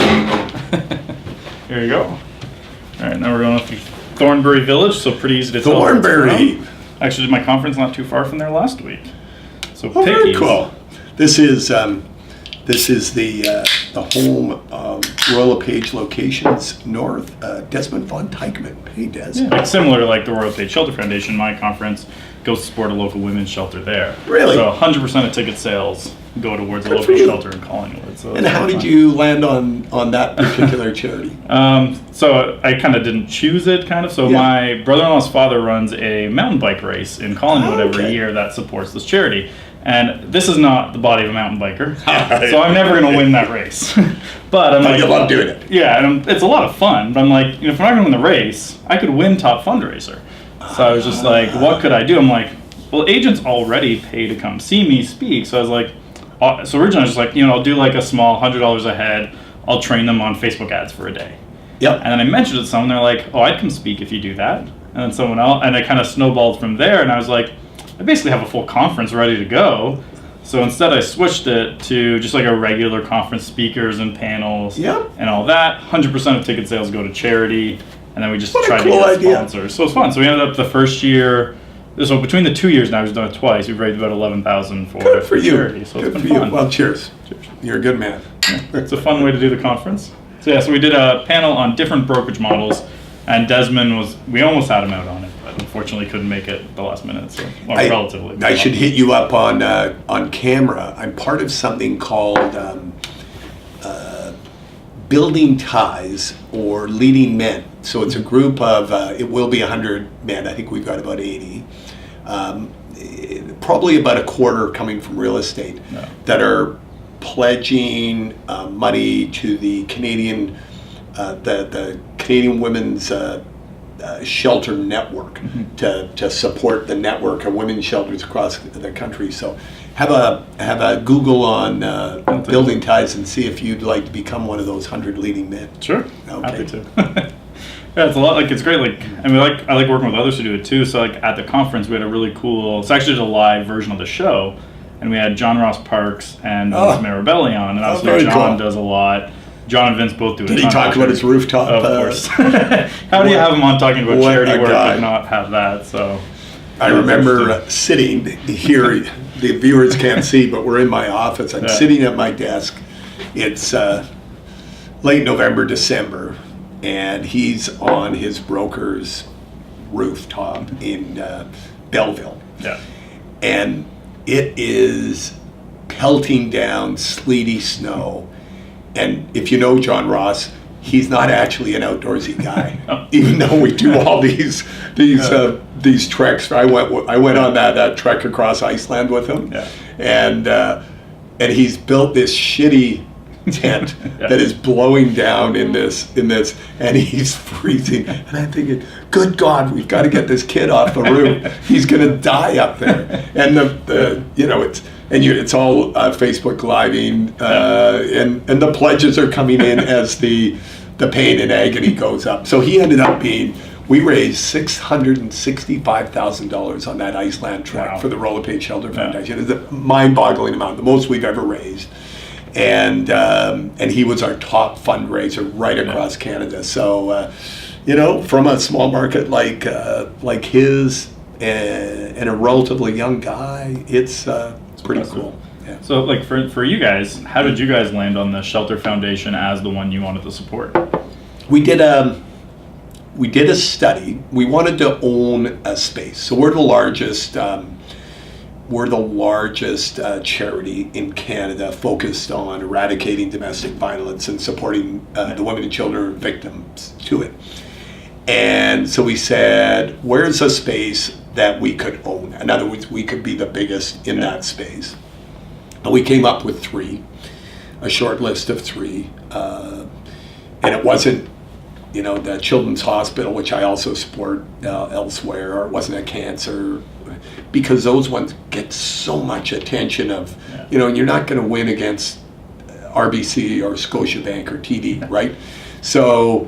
Here you go. All right, now we're going up to Thornbury Village, so pretty easy to tell. Thornbury. Actually, did my conference not too far from there last week. So very cool. This is the home of Royal LePage locations north. Desmond von Teichmann. Hey, Des. Yeah, like similar like the Royal LePage Shelter Foundation, my conference goes to support a local women's shelter there. Really? So 100% of ticket sales go towards a local shelter in Collingwood. So and how did you land on that particular charity? So I kind of didn't choose it, So my brother-in-law's father runs a mountain bike race in Collingwood every year that supports this charity. And this is not the body of a mountain biker, so I'm never going to win that race. But I'm like, you love doing it. Yeah, and it's a lot of fun. But I'm like, if I'm not going to win the race, I could win top fundraiser. So I was just like, what could I do? I'm like, well, agents already pay to come see me speak. So I was like, so originally I was just like, I'll do like a small $100 a head. I'll train them on Facebook ads for a day. Yep. And then I mentioned it to someone. They're like, oh, I'd come speak if you do that. And then someone else, and it kind of snowballed from there. And I was like, I basically have a full conference ready to go. So instead I switched it to just like a regular conference, speakers and panels and all that. 100% of ticket sales go to charity. And then we just tried to get sponsors. So it's fun. So we ended up the first year, so between the 2 years now, we've done it twice. We've raised about $11,000 for charity. So it's been fun. Well, cheers. You're a good man. It's a fun way to do the conference. So so we did a panel on different brokerage models. And Desmond we almost had him out on it, but unfortunately couldn't make it at the last minute, so relatively. I should hit you up on camera. I'm part of something called Building Ties or Leading Men. So it's a group of, it will be 100 men. I think we've got about 80. Probably about a quarter coming from real estate that are pledging money to the Canadian the Canadian Women's Shelter Network to support the network of women's shelters across the country. So have a Google on Building Ties and see if you'd like to become one of those 100 leading men. Sure, happy to. Yeah, it's a lot. It's great. I like working with others to do it too. So at the conference, we had a really cool. It's actually a live version of the show, and we had John Ross Parks and Marabelli on, and obviously John does a lot. John and Vince both do it. Did he talk about his rooftop? Of course. How do you have him on talking about charity work and not have that? So I remember sitting here. The viewers can't see, but we're in my office. I'm sitting at my desk. It's late November, December, and he's on his broker's rooftop in Belleville. Yeah. And it is pelting down sleety snow. And if you know John Ross, he's not actually an outdoorsy guy, even though we do all these treks. I went on that trek across Iceland with him, and he's built this shitty tent that is blowing down in this, and he's freezing. And I'm thinking, good God, we've got to get this kid off the roof. He's gonna die up there. And it's all Facebook living, and the pledges are coming in as the pain and agony goes up. So he ended up we raised $665,000 on that Iceland trek for the Royal LePage Shelter Foundation. It's a mind-boggling amount, the most we've ever raised. And he was our top fundraiser right across Canada. So, from a small market like his and a relatively young guy, it's pretty cool. Yeah. So for you guys, how did you guys land on the Shelter Foundation as the one you wanted to support? We did a study. We wanted to own a space. So we're the largest charity in Canada focused on eradicating domestic violence and supporting the women and children victims to it. And so we said, where's a space that we could own? In other words, we could be the biggest in that space. And we came up with a short list of 3. And it wasn't, the Children's Hospital, which I also support elsewhere, or it wasn't a cancer, because those ones get so much attention and you're not going to win against RBC or Scotiabank or TD, right? So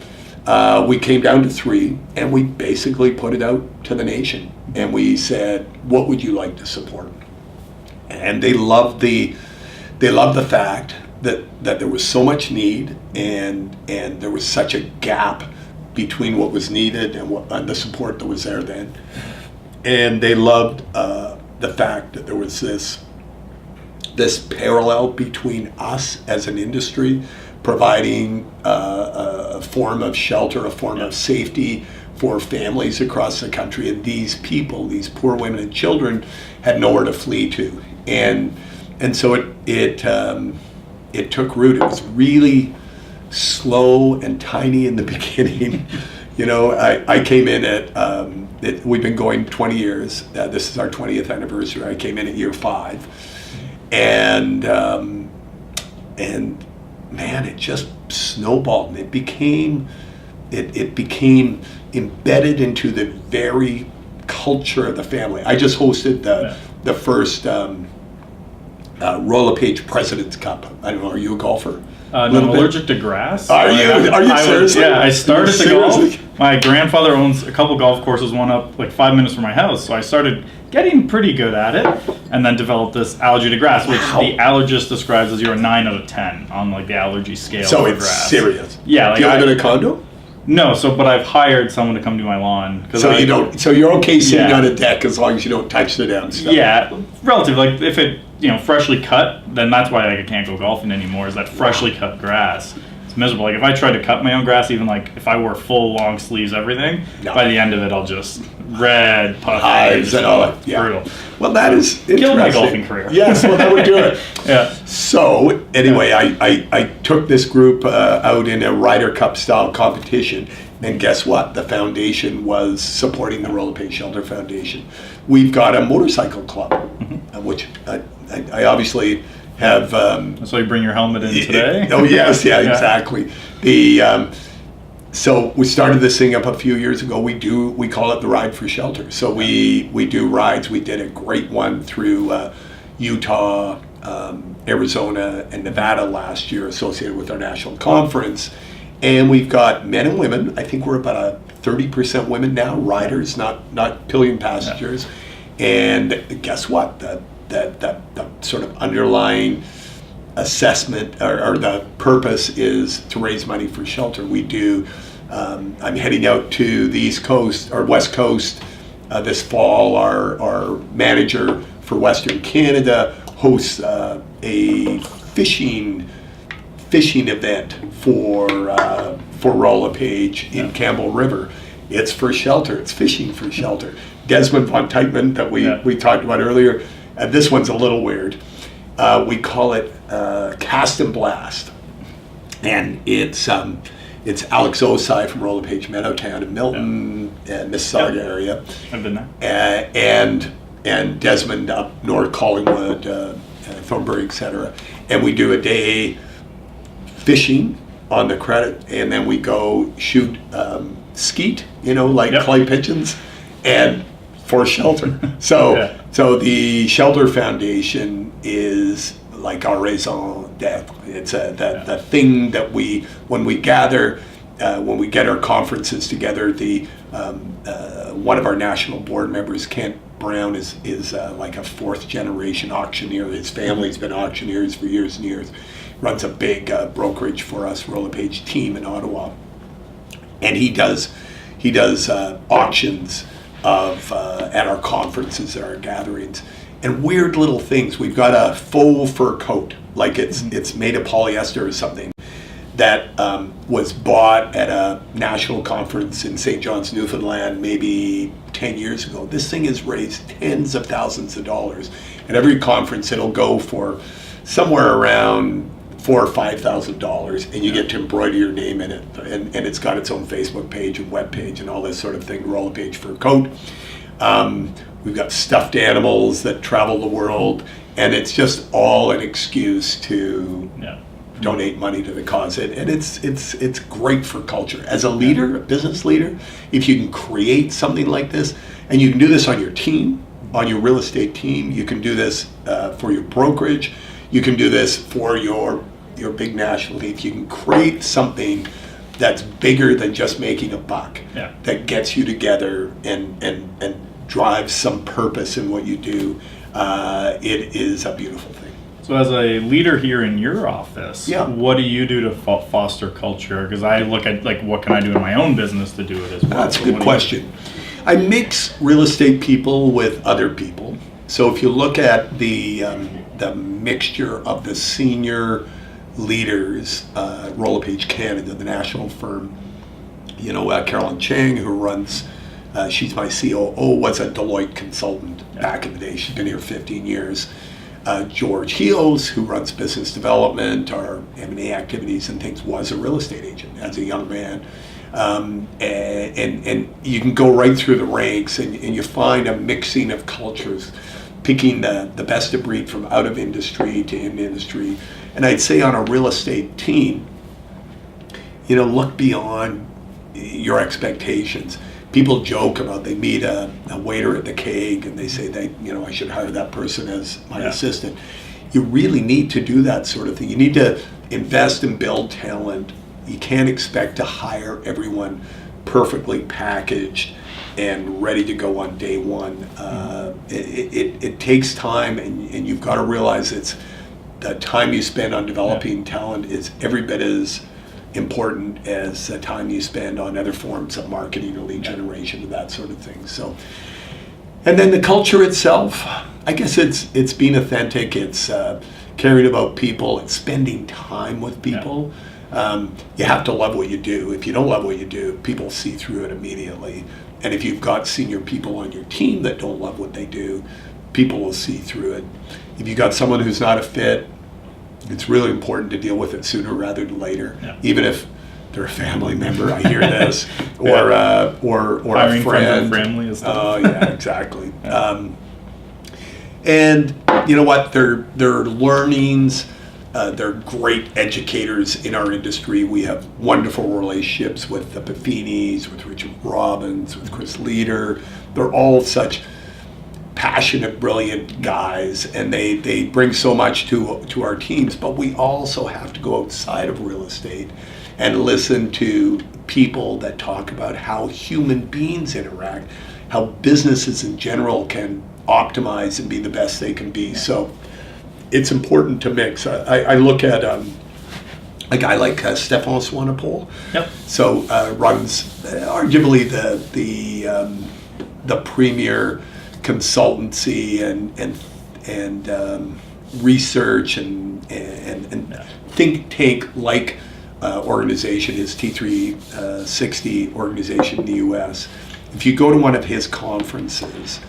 we came down to 3, and we basically put it out to the nation. And we said, what would you like to support? And they loved the fact that there was so much need and there was such a gap between what was needed and the support that was there then. And they loved the fact that there was this parallel between us as an industry providing a form of shelter, a form of safety for families across the country, and these people, these poor women and children, had nowhere to flee to, and so it it took root. It was really slow and tiny in the beginning. You know, I came in at, we've been going 20 years. This is our 20th anniversary. I came in at year 5. And man, it just snowballed. And it became embedded into the very culture of the family. I just hosted the first Royal LePage President's Cup. I don't know, are you a golfer? No, I'm allergic to grass. Are you seriously? Yeah, I started to golf. My grandfather owns a couple golf courses, one up like 5 minutes from my house. So I started getting pretty good at it, and then developed this allergy to grass, which the allergist describes as you're a 9 out of 10 on like the allergy scale. So for it's grass. serious. Yeah, like do you live in a condo? No, but I've hired someone to come do my lawn. So you don't. So you're okay sitting on a deck as long as you don't touch the damn stuff. Yeah, relatively. Like if it freshly cut, then that's why I can't go golfing anymore. Is that freshly cut grass? It's miserable. Like if I tried to cut my own grass, even like if I wore full long sleeves, everything, by the end of it, I'll just red puffy hives and all that. Yeah. Brutal. Well, that is interesting. Killed my golfing career. Yes, well, that would do it. Yeah. So anyway, I took this group out in a Ryder Cup style competition, and guess what? The foundation was supporting the Royal LePage Shelter Foundation. We've got a motorcycle club, which I obviously have. So you bring your helmet in today? Oh yes, yeah, exactly. So we started this thing up a few years ago. We call it the Ride for Shelter. So we do rides. We did a great one through Utah, Arizona, and Nevada last year, associated with our national conference. And we've got men and women. I think we're about a 30% women now, riders, not pillion passengers. And guess what? The sort of underlying assessment or the purpose is to raise money for shelter. We do. I'm heading out to the East Coast or West Coast this fall. Our manager for Western Canada hosts a fishing event for Royal LePage in Campbell River. It's for shelter. It's fishing for shelter. Desmond von Teitman that we talked about earlier. This one's a little weird. We call it Cast and Blast, and it's Alex Osai from Royal LePage Meadowtown in Milton and Mississauga area. I've been there. And Desmond up north, Collingwood, Thornbury, etc. And we do a day fishing on the credit, and then we go shoot skeet, clay pigeons, and for shelter. So the Shelter Foundation is like our raison d'etre. It's the thing that when we gather, when we get our conferences together. One of our national board members, Kent Brown, is like a 4th generation auctioneer. His family's been auctioneers for years and years. Runs a big brokerage for us, Royal LePage team in Ottawa, and he does auctions at our conferences, at our gatherings, and weird little things. We've got a faux fur coat, like it's made of polyester or something, that was bought at a national conference in St. John's, Newfoundland, maybe 10 years ago. This thing has raised tens of thousands of dollars. At every conference, it'll go for somewhere around $4,000 or $5,000, and you get to embroider your name in it, and it's got its own Facebook page and web page and all this sort of thing. Royal LePage fur coat. We've got stuffed animals that travel the world, and it's just all an excuse to donate money to the cause. And it's great for culture. As a leader, a business leader, if you can create something like this, and you can do this on your team, on your real estate team, you can do this for your brokerage, you can do this for your big national team. You can create something that's bigger than just making a buck, that gets you together and drives some purpose in what you do. It is a beautiful thing. So as a leader here in your office, what do you do to foster culture? Because I look at what can I do in my own business to do it as well? That's a good question. I mix real estate people with other people. So if you look at the mixture of the senior leaders, Royal LePage Canada, the national firm, Carolyn Chang, who runs, she's my COO, was a Deloitte consultant back in the day. She's been here 15 years. George Heels, who runs business development, our M&A activities and things, was a real estate agent as a young man. And you can go right through the ranks and you find a mixing of cultures, picking the best of breed from out of industry to in industry. And I'd say on a real estate team, look beyond your expectations. People joke about they meet a waiter at the Keg and they say I should hire that person as my assistant. You really need to do that sort of thing. You need to invest and build talent. You can't expect to hire everyone perfectly packaged and ready to go on day one. It takes time, and you've got to realize it's the time you spend on developing talent is every bit as important as the time you spend on other forms of marketing or lead generation and that sort of thing. So, and then the culture itself, I guess it's being authentic. It's caring about people. It's spending time with people. You have to love what you do. If you don't love what you do, people see through it immediately. And if you've got senior people on your team that don't love what they do, people will see through it. If you've got someone who's not a fit, it's really important to deal with it sooner rather than later. Even if they're a family member, I hear this, or hiring a friend. Friends and family is Yeah, exactly. And you know what? Their learnings. They're great educators in our industry. We have wonderful relationships with the Buffinis, with Richard Robbins, with Chris Leader. They're all such passionate, brilliant guys, and they bring so much to our teams. But we also have to go outside of real estate and listen to people that talk about how human beings interact, how businesses in general can optimize and be the best they can be. So it's important to mix. I look at a guy like Stefan Swanepoel. So runs arguably the premier consultancy and research and think tank like organization, his T360 organization in the U.S. If you go to one of his conferences,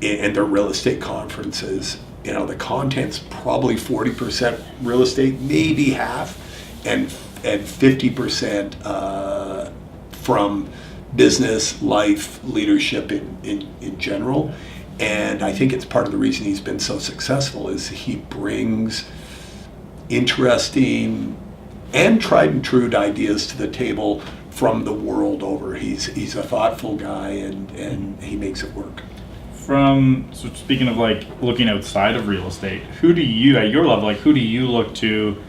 and their real estate conferences, the content's probably 40% real estate, maybe half, and 50% from business, life, leadership in general. And I think it's part of the reason he's been so successful is he brings interesting and tried and true ideas to the table from the world over. He's a thoughtful guy and he makes it work. So speaking of looking outside of real estate, who do you, at your level, who do you look to,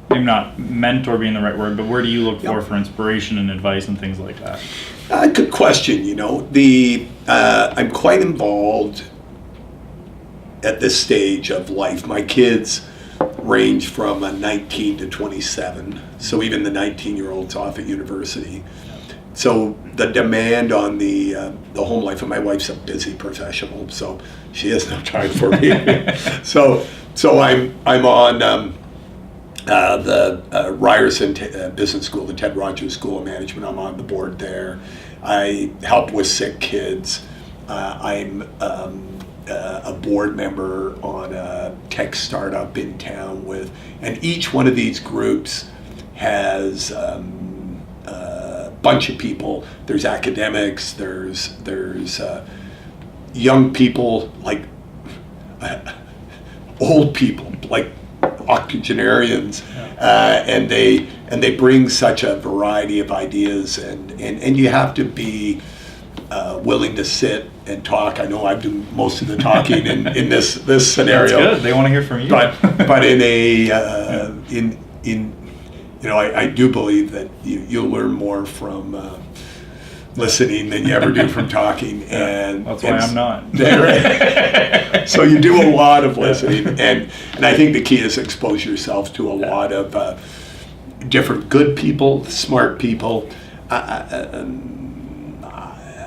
maybe not mentor being the right word, but where do you look for inspiration and advice and things like that? Good question. I'm quite involved at this stage of life. My kids range from 19 to 27, so even the 19-year-old's off at university. So the demand on the home life, and my wife's a busy professional, so she has no time for me. so I'm on the Ryerson Business School, the Ted Rogers School of Management. I'm on the board there. I help with sick kids. I'm a board member on a tech startup in town and each one of these groups has bunch of people. There's academics, there's young people, old people, octogenarians, and they bring such a variety of ideas, and you have to be willing to sit and talk. I know I do most of the talking in this scenario. That's good. They want to hear from you. But in I do believe that you'll learn more from listening than you ever do from talking. And that's why I'm not. So you do a lot of listening, and I think the key is expose yourself to a lot of different good people, smart people.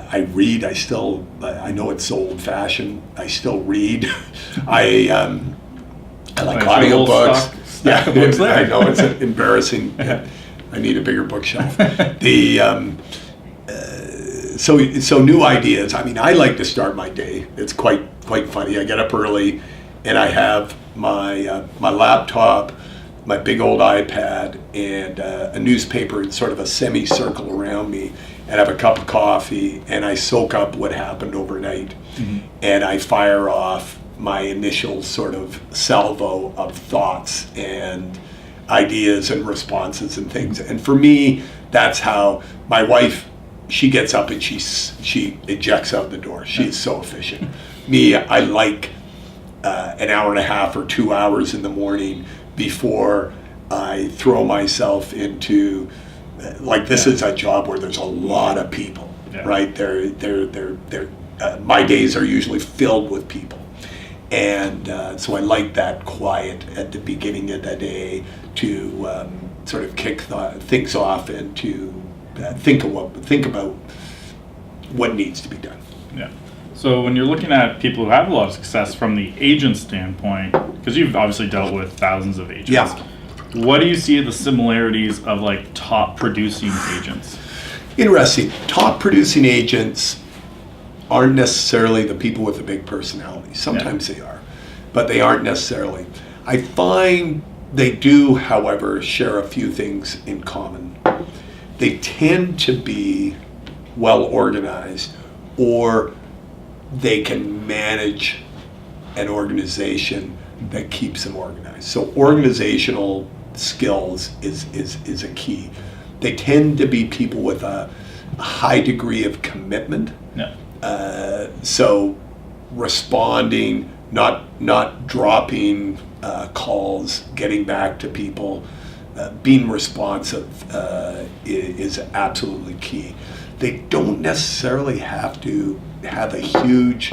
I read. I know it's so old-fashioned. I still read. I like audiobooks. Stack of books there. I know it's embarrassing. I need a bigger bookshelf. So new ideas. I like to start my day. It's quite funny. I get up early and I have my laptop, my big old iPad, and a newspaper in sort of a semicircle around me, and I have a cup of coffee, and I soak up what happened overnight, and I fire off my initial sort of salvo of thoughts and ideas and responses and things. And for me, that's how my wife, she gets up and she ejects out the door. She's so efficient. Me, I like an hour and a half or 2 hours in the morning before I throw myself into, like, this is a job where there's a lot of people, right? My days are usually filled with people. And so I like that quiet at the beginning of the day to sort of kick things off and to think about what needs to be done. Yeah. So when you're looking at people who have a lot of success from the agent standpoint, because you've obviously dealt with thousands of agents, what do you see the similarities of like top producing agents? Interesting. Top producing agents aren't necessarily the people with the big personality. Sometimes they are, but they aren't necessarily. I find they do, however, share a few things in common. They tend to be well organized, or they can manage an organization that keeps them organized. So organizational skills is a key. They tend to be people with a high degree of commitment. So responding, not dropping calls, getting back to people, being responsive is absolutely key. They don't necessarily have to have a huge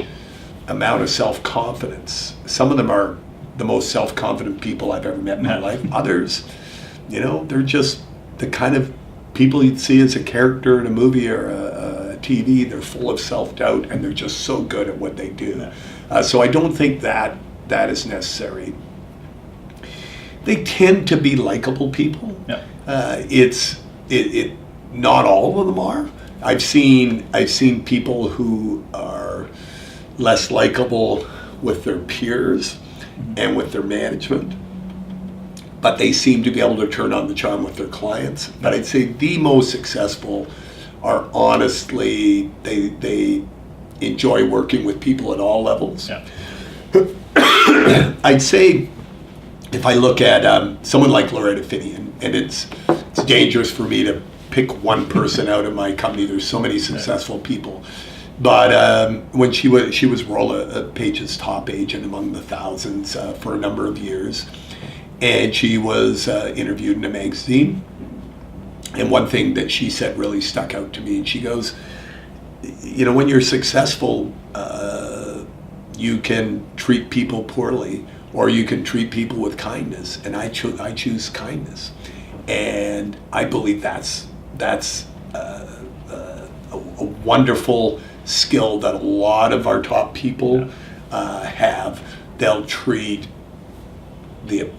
amount of self-confidence. Some of them are the most self-confident people I've ever met in my life. Others, they're just the kind of people you'd see as a character in a movie or a TV. They're full of self-doubt, and they're just so good at what they do. So I don't think that is necessary. They tend to be likable people. Not all of them are. I've seen people who are less likable with their peers and with their management, but they seem to be able to turn on the charm with their clients. But I'd say the most successful are honestly, they enjoy working with people at all levels. I'd say if I look at someone like Loretta Finney, and it's dangerous for me to pick one person out of my company. There's so many successful people. But when she was Royal LePage's top agent among the thousands for a number of years, and she was interviewed in a magazine. And one thing that she said really stuck out to me. And she goes, when you're successful, you can treat people poorly, or you can treat people with kindness. And I choose kindness, and I believe that's a wonderful skill that a lot of our top people have. They'll treat the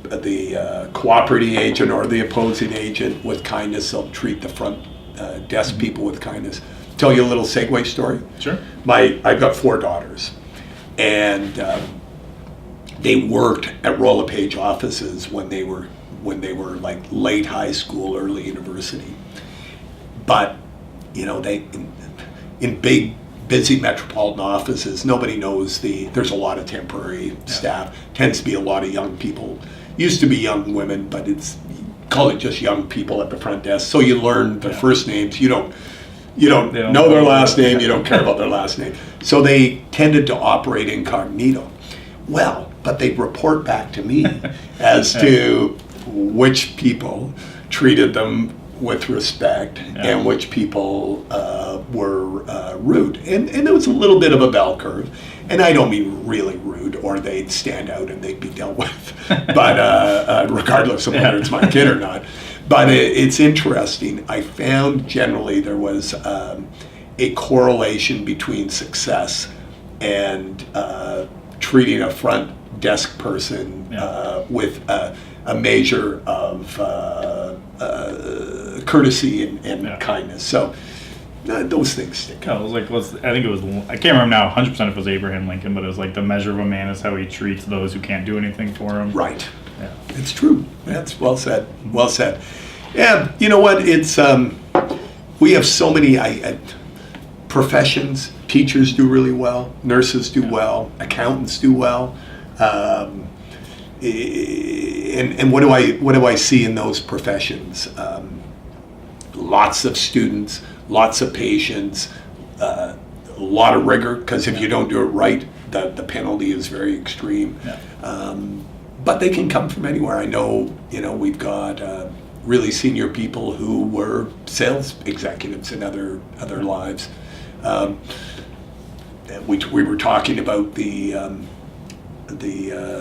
cooperating agent or the opposing agent with kindness. They'll treat the front desk people with kindness. Tell you a little segue story. Sure. I've got 4 daughters, and they worked at Royal LePage offices when they were like late high school, early university. But they in big, busy metropolitan offices, nobody knows there's a lot of temporary staff. Tends to be a lot of young people. Used to be young women, but call it just young people at the front desk. So you learn their first names. You don't know their last name. You don't care about their last name. So they tended to operate incognito. Well, but they'd report back to me as to which people treated them with respect and which people were rude. And there was a little bit of a bell curve. And I don't mean really rude, or they'd stand out and they'd be dealt with, but regardless of whether it's my kid or not. But it's interesting. I found generally there was a correlation between success and treating a front desk person with a measure of courtesy and kindness. So those things stick. Oh, it was like, I think it was, I can't remember now 100% if it was Abraham Lincoln, but it was like the measure of a man is how he treats those who can't do anything for him. Right. Yeah. It's true. That's well said. Well said. Yeah, you know what? It's we have so many professions. Teachers do really well. Nurses do well. Accountants do well. And what do I see in those professions? Lots of students, lots of patience, a lot of rigor, because if you don't do it right, the penalty is very extreme. Yeah. But they can come from anywhere. I know, we've got really senior people who were sales executives in other lives. We were talking about the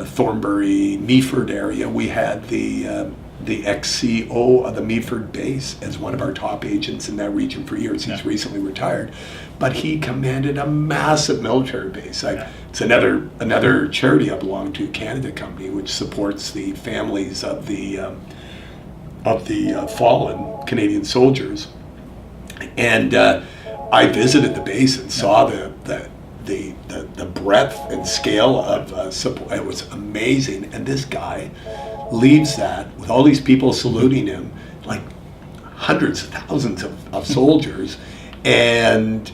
Thornbury, Meaford area. We had the ex-CEO of the Meaford base as one of our top agents in that region for years. He's recently retired, but he commanded a massive military base. It's another charity I belong to, Canada Company, which supports the families of the fallen Canadian soldiers. And I visited the base and saw the breadth and scale of support. It was amazing. And this guy leaves that with all these people saluting him, like hundreds of thousands of soldiers, and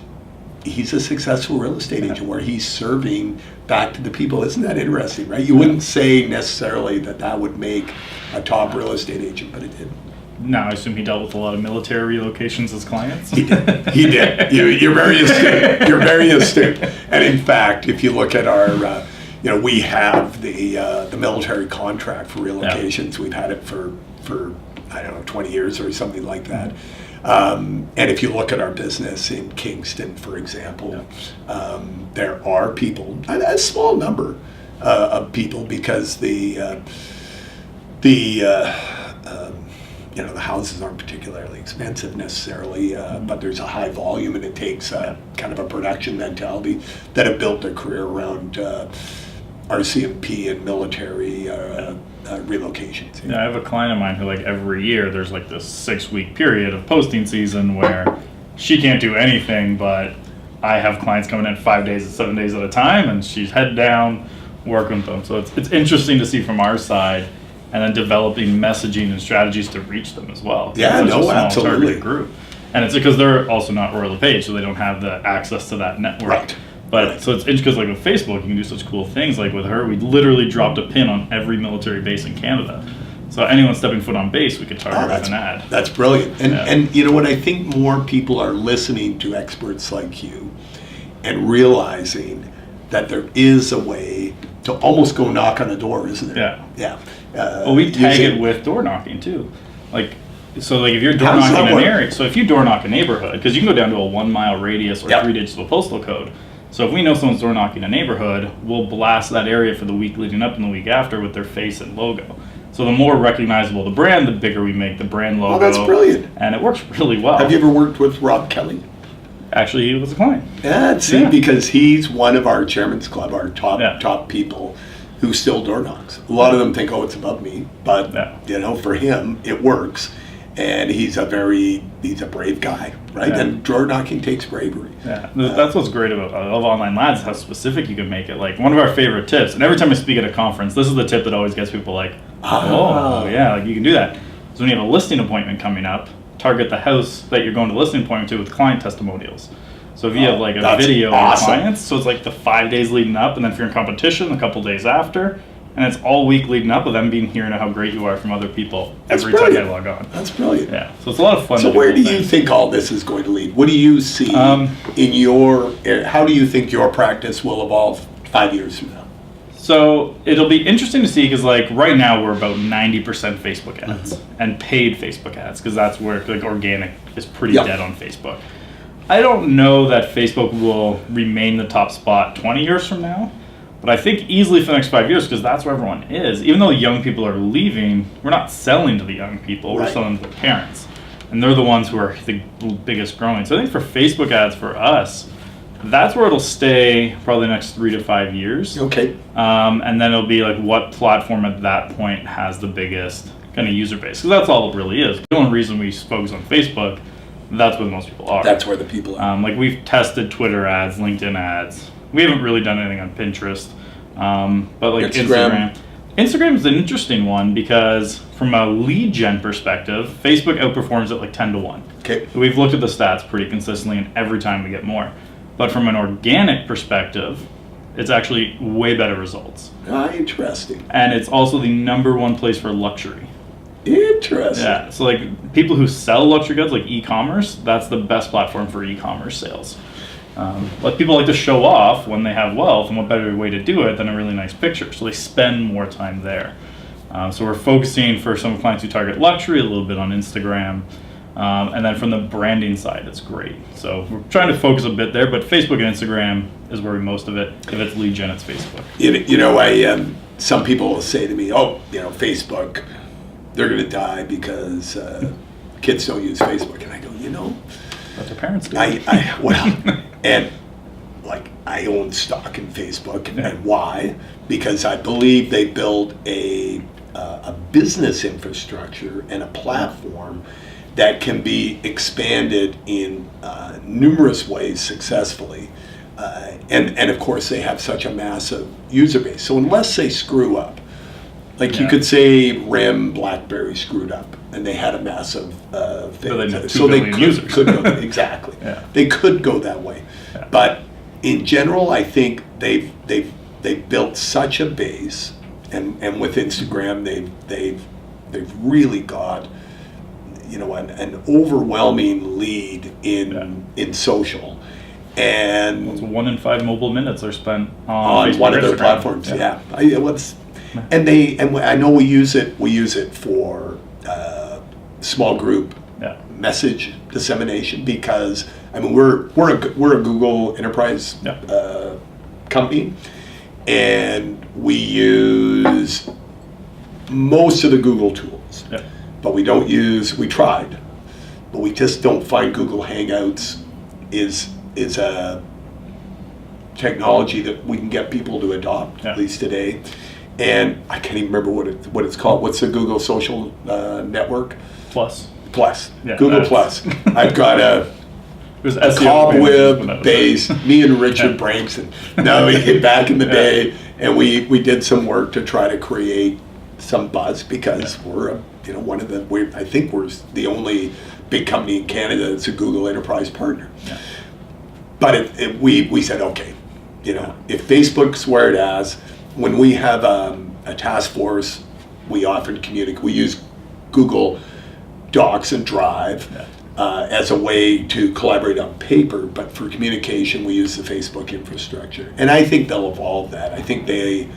he's a successful real estate agent where he's serving back to the people. Isn't that interesting, right? You wouldn't say necessarily that would make a top real estate agent, but it did. No, I assume he dealt with a lot of military relocations as clients. He did. You're very astute. You're very astute. And in fact, if you look at our, we have the military contract for relocations. We've had it for I don't know, 20 years or something like that. And if you look at our business in Kingston, for example, there are people, a small number of people, because the houses aren't particularly expensive necessarily, but there's a high volume, and it takes kind of a production mentality, that have built their career around RCMP and military relocations. Yeah, I have a client of mine who, like, every year there's like this 6-week period of posting season where she can't do anything, but I have clients coming in 5 days and 7 days at a time, and she's head down working with them. So it's interesting to see from our side, and then developing messaging and strategies to reach them as well. Yeah, it's such a small absolutely. target group. And it's because they're also not Royal LePage, so they don't have the access to that network. Right. But so it's interesting because, like, with Facebook, you can do such cool things. Like with her, we literally dropped a pin on every military base in Canada. So anyone stepping foot on base, we could target with an ad. That's brilliant. And you know what? I think more people are listening to experts like you and realizing that there is a way to almost go knock on a door, isn't there? Yeah. Well, we tag it with door knocking too. Like, so like if you're door How does knocking that an work? area, so if you door knock a neighborhood, because you can go down to a 1 mile radius or 3 digits of a postal code. So if we know someone's door knocking a neighborhood, we'll blast that area for the week leading up and the week after with their face and logo. So the more recognizable the brand, the bigger we make the brand logo. Oh, that's brilliant. And it works really well. Have you ever worked with Rob Kelly? Actually, he was a client. Yeah, because he's one of our Chairman's Club, our top people who still door knocks. A lot of them think, oh, it's above me, but for him, it works. And he's a brave guy, right? Yeah. And door knocking takes bravery. Yeah, that's what's great about I love online labs, how specific you can make it. Like, one of our favorite tips, and every time I speak at a conference, this is the tip that always gets people like, oh yeah, like you can do that. So when you have a listing appointment coming up, target the house that you're going to listing appointment to with client testimonials. So if you have like a video of clients, so it's like the 5 days leading up, and then if you're in competition, a couple days after, and it's all week leading up with them hearing how great you are from other people every time they log on. That's brilliant. Yeah, so it's a lot of fun. So where do you think all this is going to lead? What do you see in your, how do you think your practice will evolve 5 years from now? So it'll be interesting to see, because like right now we're about 90% Facebook ads and paid Facebook ads, because that's where like organic is pretty dead on Facebook. I don't know that Facebook will remain the top spot 20 years from now, but I think easily for the next 5 years, because that's where everyone is. Even though young people are leaving, we're not selling to the young people, we're selling to the parents. And they're the ones who are the biggest growing. So I think for Facebook ads for us, that's where it'll stay probably the next 3 to 5 years. Okay. And then it'll be like what platform at that point has the biggest kind of user base, because that's all it really is. The only reason we focus on Facebook that's what most people are. That's where the people are. Like we've tested Twitter ads, LinkedIn ads. We haven't really done anything on Pinterest, but like Instagram. Instagram is an interesting one because from a lead gen perspective, Facebook outperforms it like 10-1. Okay. We've looked at the stats pretty consistently, and every time we get more. But from an organic perspective, it's actually way better results. Interesting. And it's also the #1 place for luxury. Interesting. Yeah. So like people who sell luxury goods, like e-commerce, that's the best platform for e-commerce sales. But people like to show off when they have wealth, and what better way to do it than a really nice picture? So they spend more time there. So we're focusing for some clients who target luxury a little bit on Instagram. And then from the branding side, it's great. So we're trying to focus a bit there, but Facebook and Instagram is where most of it. If it's lead gen, it's Facebook. Some people will say to me, Facebook, they're going to die because kids don't use Facebook. And I go, But their parents do. And like I own stock in Facebook, and why? Because I believe they build a business infrastructure and a platform that can be expanded in numerous ways successfully, and of course they have such a massive user base. So unless they screw up, like you could say RIM BlackBerry screwed up and they had a massive thing. So they could go exactly. Yeah. They could go that way. Yeah. But in general, I think they've built such a base, and with Instagram they've really got an overwhelming lead in social. And it's 1 in 5 mobile minutes are spent on Facebook one of their Instagram. platforms. And I know we use it for small group message dissemination, because we're a Google enterprise company, and we use most of the Google tools, but we tried, but we just don't find Google Hangouts is a technology that we can get people to adopt, at least today. And I can't even remember what it's called. What's the Google social network? Plus. Yeah, Google Plus. I've got a cobweb-based, me and Richard Branson. No, back in the day, and we did some work to try to create some buzz, because we're I think we're the only big company in Canada that's a Google Enterprise partner. Yeah. But we said, okay, if Facebook's where it is, when we have a task force, we often communicate. We use Google Docs and Drive as a way to collaborate on paper, but for communication, we use the Facebook infrastructure. And I think they'll evolve that. I think they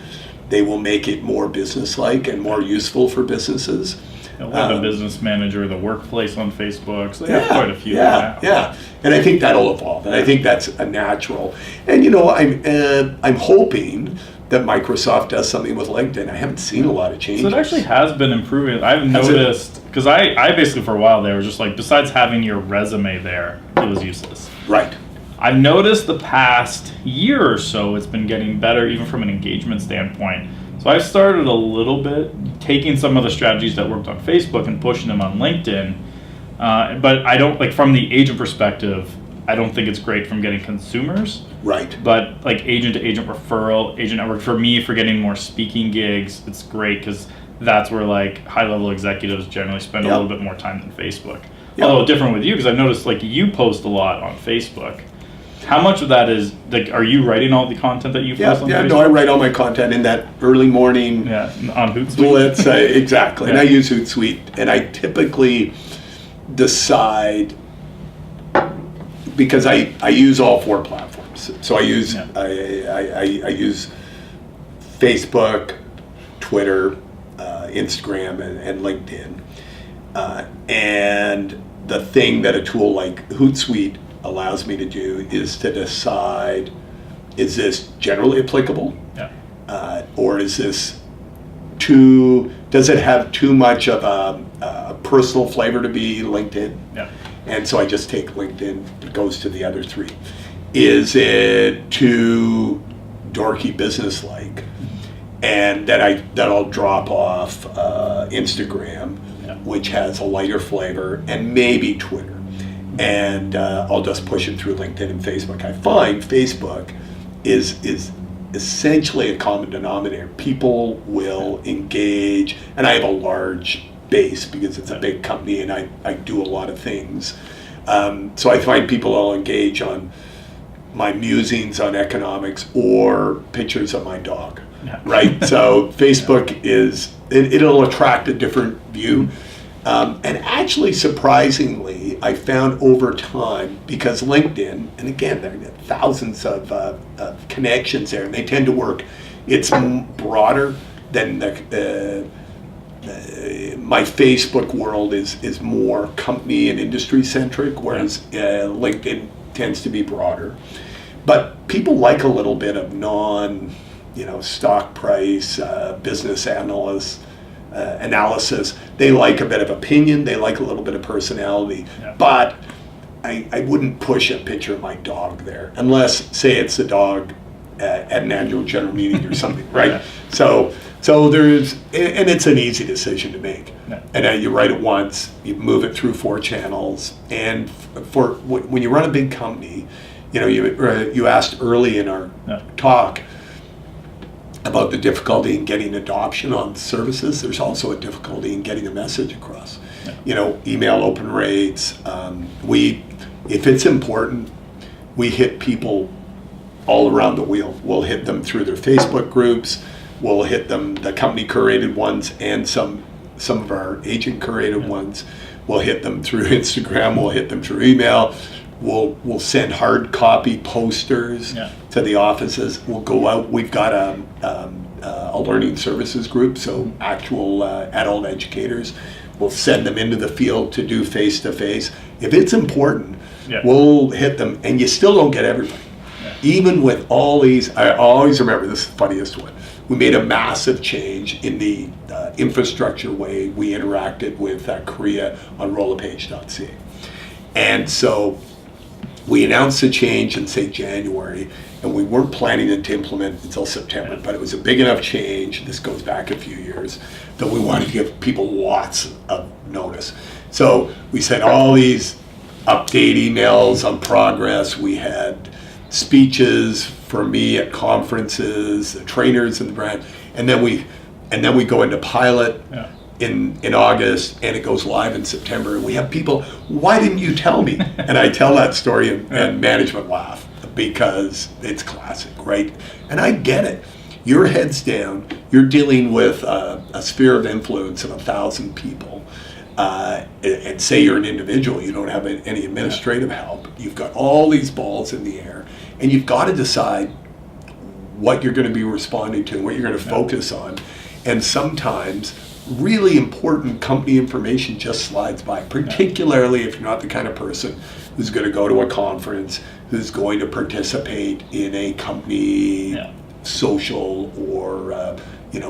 will make it more business-like and more useful for businesses. They'll have a business manager, the workplace on Facebook, so they have quite a few now. Yeah, and I think that'll evolve, and I think that's a natural. And I'm hoping that Microsoft does something with LinkedIn. I haven't seen a lot of changes. So it actually has been improving. I've noticed, because I basically for a while there was just like, besides having your resume there, it was useless. Right. I've noticed the past year or so it's been getting better, even from an engagement standpoint. So I've started a little bit taking some of the strategies that worked on Facebook and pushing them on LinkedIn. But I don't, from the agent perspective, I don't think it's great from getting consumers. Right. But agent to agent referral, agent network, for me, for getting more speaking gigs, it's great, because that's where high level executives generally spend a little bit more time than Facebook. Although different with you, because I've noticed you post a lot on Facebook. How much of that is, are you writing all the content that you post on Facebook? No, I write all my content in that early morning on Hootsuite. Blitz, exactly. And I use Hootsuite, and I typically decide, because I use all 4 platforms. So I use I use Facebook, Twitter, Instagram, and LinkedIn. And the thing that a tool like Hootsuite allows me to do is to decide, is this generally applicable? Or is this does it have too much of a personal flavor to be LinkedIn? And so I just take LinkedIn, it goes to the other 3. Is it too dorky business-like? And then I'll drop off Instagram, which has a lighter flavor, and maybe Twitter. and I'll just push it through LinkedIn and Facebook. I find Facebook is essentially a common denominator. People will engage, and I have a large base because it's a big company and I do a lot of things. So I find people will engage on my musings on economics or pictures of my dog, right? So Facebook it'll attract a different view. And actually, surprisingly, I found over time, because LinkedIn, and again, there are thousands of connections there, and they tend to work, it's broader than my Facebook world is more company and industry centric, whereas LinkedIn tends to be broader. But people like a little bit of stock price, business analysis. They like a bit of opinion. They like a little bit of personality. Yeah. But I wouldn't push a picture of my dog there, unless, say, it's a dog at an annual general meeting or something, right? Yeah. So there's, and it's an easy decision to make. Yeah. And you write it once, you move it through 4 channels, and when you run a big company, you asked early in our talk about the difficulty in getting adoption on services. There's also a difficulty in getting a message across. Yeah. Email open rates. If it's important, we hit people all around the wheel. We'll hit them through their Facebook groups. We'll hit them, the company curated ones, and some of our agent curated ones. We'll hit them through Instagram. We'll hit them through email. We'll send hard copy posters to the offices. We'll go out. We've got a learning services group, so actual adult educators. We'll send them into the field to do face-to-face. If it's important, we'll hit them, and you still don't get everybody. Yeah. Even with all these, I always remember this is the funniest one. We made a massive change in the infrastructure way we interacted with Korea on royallepage.ca. And so we announced the change in, say, January, and we weren't planning to implement it until September, but it was a big enough change, this goes back a few years, that we wanted to give people lots of notice. So we sent all these update emails on progress. We had speeches for me at conferences, the trainers in the brand, and then we go into pilot in August, and it goes live in September. And we have people, why didn't you tell me? And I tell that story, and management laugh, because it's classic, right? And I get it. Your head's down. You're dealing with a sphere of influence of 1,000 people. And say you're an individual, you don't have any administrative help. You've got all these balls in the air, and you've got to decide what you're going to be responding to and what you're going to focus on. And sometimes really important company information just slides by, particularly if you're not the kind of person who's going to go to a conference, who's going to participate in a company social or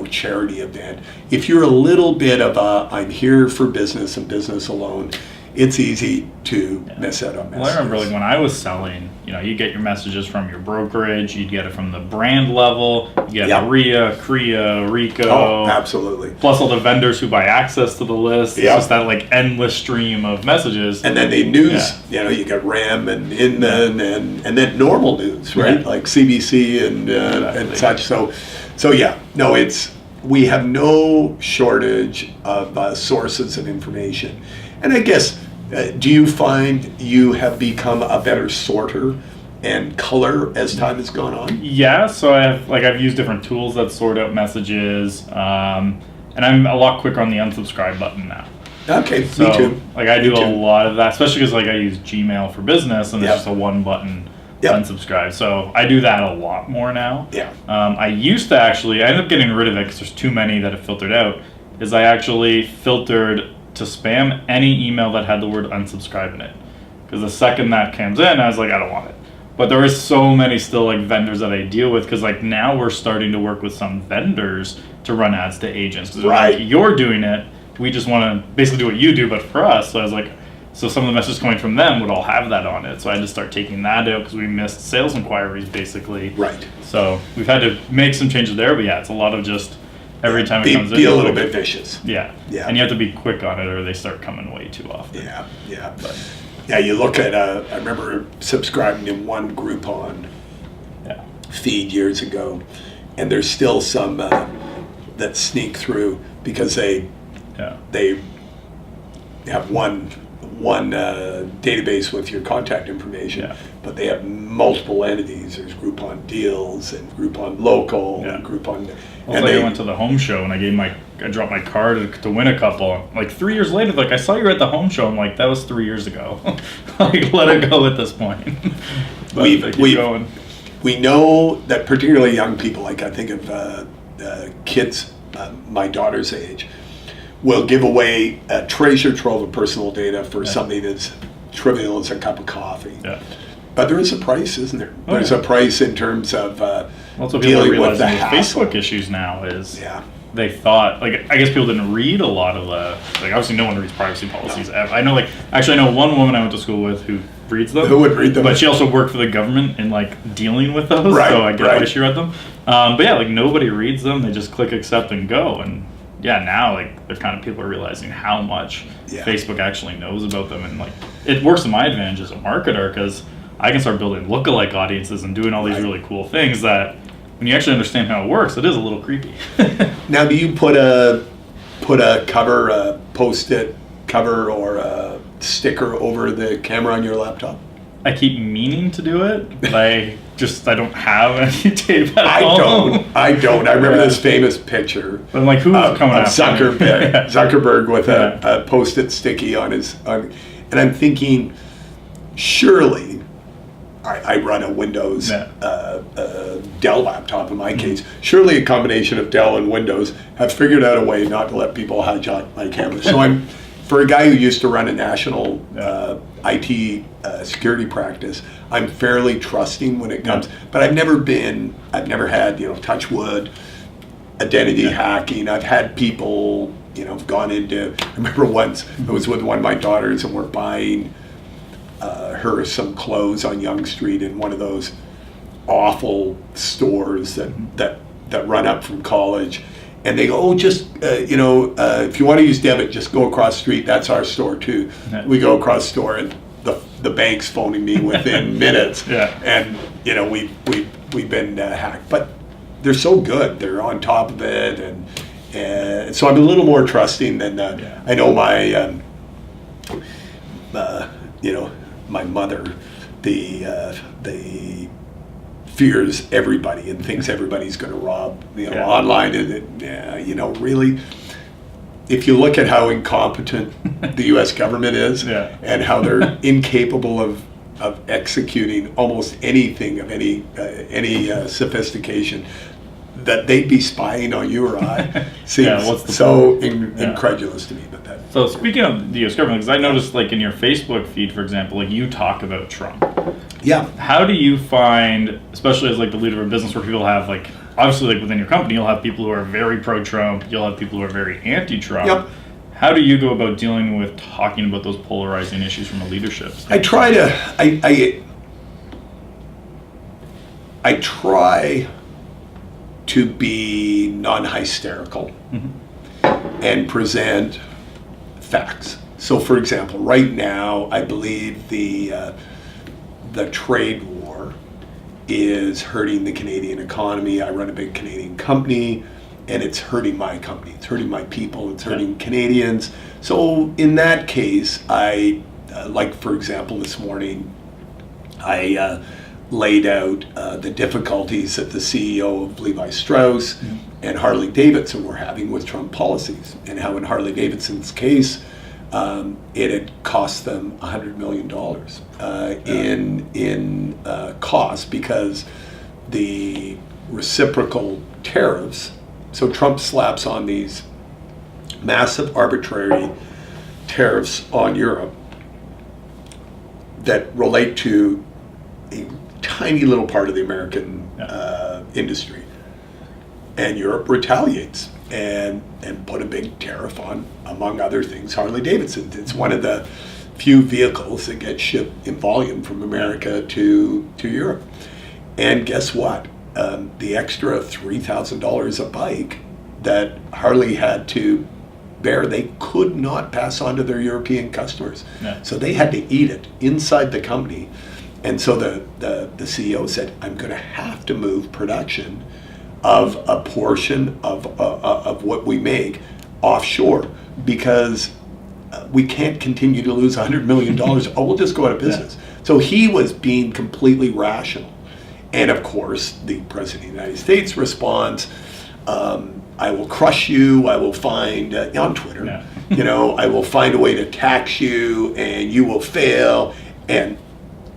charity event. If you're a little bit of I'm here for business and business alone, it's easy to miss out on messages. Well, I remember when I was selling, you get your messages from your brokerage, you'd get it from the brand level, you get RIA, CREA, RICO. Oh, absolutely. Plus all the vendors who buy access to the list. It's just that endless stream of messages. And then the news, you got RAM and Inman and then normal news, right? Like CBC and such. We have no shortage of sources of information. And I guess, do you find you have become a better sorter and color as time has gone on? Yeah, so I've used different tools that sort out messages, and I'm a lot quicker on the unsubscribe button now. Okay, me too. I do a lot of that, especially because I use Gmail for business, and it's just a one button unsubscribe. So I do that a lot more now. Yeah. I used to I ended up getting rid of it because there's too many that have filtered out, is I actually filtered to spam any email that had the word unsubscribe in it. Because the second that comes in, I was like, I don't want it. But there is so many still vendors that I deal with, because now we're starting to work with some vendors to run ads to agents. Because you're doing it, we just want to basically do what you do, but for us. So I was like, so some of the messages coming from them would all have that on it. So I had to start taking that out because we missed sales inquiries basically. Right. So we've had to make some changes there, but it's a lot of just every time it comes in. Be a little bit vicious. Yeah. And you have to be quick on it or they start coming way too often. Yeah. Yeah, you look at, I remember subscribing to one Groupon feed years ago, and there's still some that sneak through because they have one database with your contact information, but they have multiple entities. There's Groupon Deals and Groupon Local and Groupon. Also, I went to the home show and I dropped my card to win a couple. Like 3 years later, like I saw you were at the home show. I'm like, that was 3 years ago. Like, let it go at this point. We know that particularly young people, like I think of kids my daughter's age, will give away a treasure trove of personal data for something as trivial as a cup of coffee. Yeah. But there is a price, isn't there? There's a price in terms of dealing with the hassle. Facebook issues now is they thought, like, I guess people didn't read a lot of the, like, obviously no one reads privacy policies. No. I know, like, actually I know one woman I went to school with who reads them. Who would read them? But she also worked for the government in, like, dealing with those, so I get why she read them. But yeah, like, nobody reads them. They just click accept and go. And yeah, now, like, the kind of people are realizing how much Facebook actually knows about them. And, like, it works to my advantage as a marketer because I can start building lookalike audiences and doing all these really cool things that when you actually understand how it works, it is a little creepy. Now, do you put a cover, a Post-it cover or a sticker over the camera on your laptop? I keep meaning to do it, but I don't have any tape at all. I don't. I remember this famous picture. But I'm like, who's coming after Zuckerberg with a Post-it sticky on his... and I'm thinking, surely... I run a Windows Dell laptop in my case. Surely a combination of Dell and Windows have figured out a way not to let people hijack my camera. So for a guy who used to run a national IT security practice, I'm fairly trusting when it comes. But I've never had, touch wood, identity hacking. I've had people, gone into, I remember once I was with one of my daughters and we're buying her some clothes on Yonge Street in one of those awful stores that run up from college, and they go, if you want to use debit, just go across the street. That's our store too. Yeah. We go across the store, and the bank's phoning me within minutes. And we've been hacked, but they're so good. They're on top of it, and so I'm a little more trusting than I know my mother, the fears everybody and thinks everybody's going to rob online. And really, if you look at how incompetent the U.S. government is and how they're incapable of executing almost anything of any sophistication, that they'd be spying on you or I seems incredulous to me. But that. So speaking of the U.S. government, because I noticed, like, in your Facebook feed, for example, like, you talk about Trump. Yeah. How do you find, especially as, like, the leader of a business where people have, like, obviously, like, within your company, you'll have people who are very pro-Trump, you'll have people who are very anti-Trump. Yep. How do you go about dealing with talking about those polarizing issues from a leadership standpoint? I try to be non-hysterical and present facts. So, for example, right now, I believe the trade war is hurting the Canadian economy. I run a big Canadian company, and it's hurting my company. It's hurting my people. It's hurting Canadians. So, in that case, like, for example, this morning, I laid out the difficulties that the CEO of Levi Strauss and Harley Davidson were having with Trump policies, and how in Harley Davidson's case, it had cost them $100 million in cost because the reciprocal tariffs. So Trump slaps on these massive arbitrary tariffs on Europe that relate to a tiny little part of the American industry, and Europe retaliates and put a big tariff on, among other things, Harley Davidson. It's one of the few vehicles that get shipped in volume from America to Europe. And guess what? The extra $3,000 a bike that Harley had to bear they could not pass on to their European customers. Yeah. So they had to eat it inside the company. And so the CEO said, I'm going to have to move production of a portion of what we make offshore, because we can't continue to lose $100 million. Oh, we'll just go out of business. Yeah. So he was being completely rational. And of course, the President of the United States responds, I will crush you, I will find, on Twitter, I will find a way to tax you and you will fail. And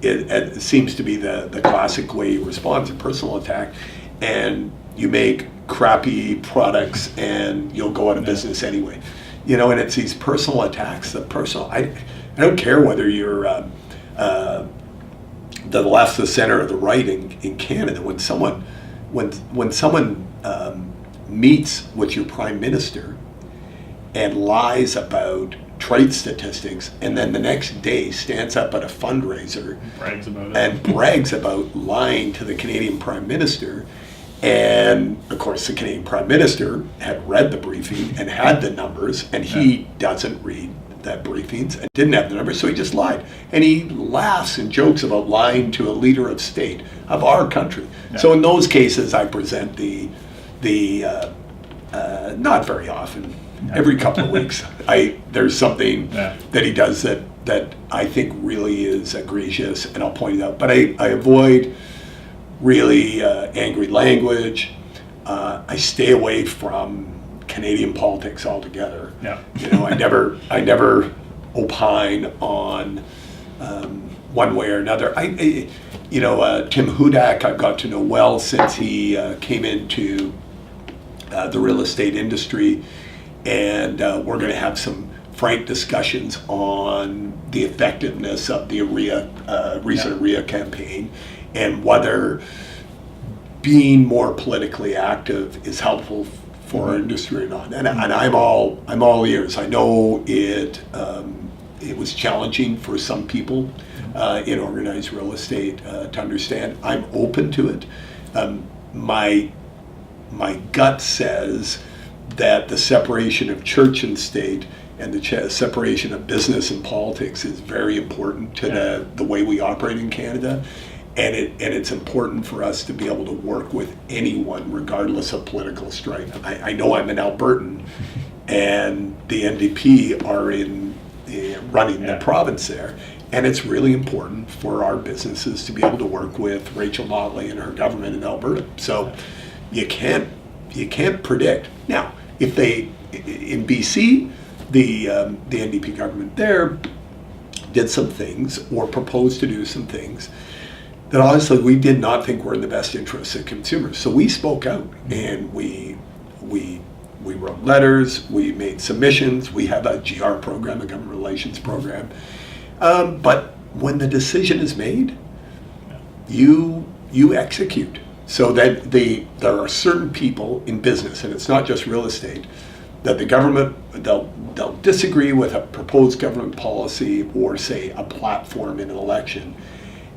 it seems to be the classic way he responds, a personal attack. And you make crappy products and you'll go out of business anyway. And it's these personal attacks, I don't care whether you're the left, the center, or the right in Canada. When someone meets with your prime minister and lies about trade statistics, and then the next day stands up at a fundraiser brags about lying to the Canadian prime minister, and of course the Canadian prime minister had read the briefing and had the numbers, and he doesn't read that briefings and didn't have the numbers, so he just lied. And he laughs and jokes about lying to a leader of state of our country. Yeah. So in those cases, I present the not very often, every couple of weeks, there's something that he does that I think really is egregious, and I'll point it out. But I avoid really angry language. I stay away from Canadian politics altogether. Yeah. I never opine on one way or another. Tim Hudak I've got to know well since he came into the real estate industry, and we're going to have some frank discussions on the effectiveness of the recent REA campaign, and whether being more politically active is helpful for our industry or not. And I'm all ears. I know it was challenging for some people in organized real estate to understand. I'm open to it. My gut says that the separation of church and state and the separation of business and politics is very important to the way we operate in Canada. And it's important for us to be able to work with anyone, regardless of political stripe. I know I'm an Albertan, and the NDP are running the province there, and it's really important for our businesses to be able to work with Rachel Notley and her government in Alberta. So you can't predict. Now, if they in BC, the NDP government there did some things or proposed to do some things that honestly we did not think were in the best interests of consumers. So we spoke out, and we wrote letters, we made submissions, we have a GR program, a government relations program. But when the decision is made, you execute. So that there are certain people in business, and it's not just real estate, that the government, they'll disagree with a proposed government policy or say a platform in an election,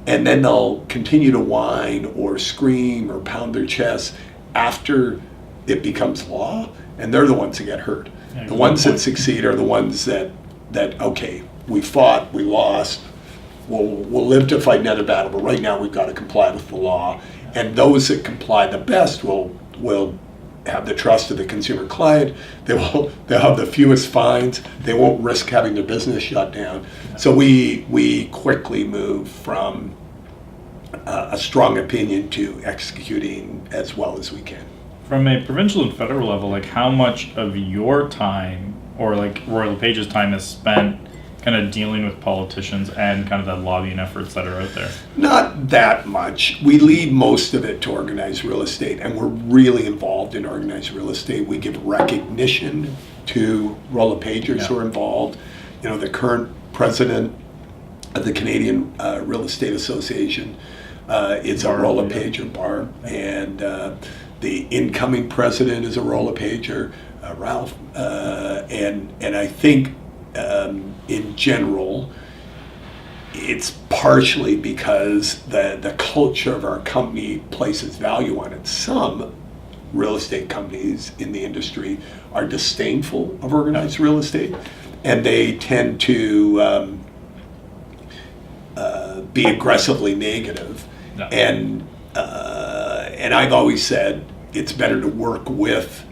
and then they'll continue to whine or scream or pound their chest after it becomes law, and they're the ones that get hurt. Yeah, the ones that succeed are the ones that okay, we fought, we lost, we'll live to fight another battle, but right now we've got to comply with the law. And those that comply the best will have the trust of the consumer client. They'll have the fewest fines. They won't risk having their business shut down. So we quickly move from a strong opinion to executing as well as we can. From a provincial and federal level, like how much of your time or like Royal LePage's time is spent kind of dealing with politicians and kind of the lobbying efforts that are out there? Not that much. We leave most of it to organized real estate, and we're really involved in organized real estate. We give recognition to Royal LePagers who are involved. The current president of the Canadian Real Estate Association is a Royal LePager, Barb, and the incoming president is a Royal LePager, Ralph, and I think in general, it's partially because the culture of our company places value on it. Some real estate companies in the industry are disdainful of organized real estate, and they tend to be aggressively negative. No. And I've always said it's better to work with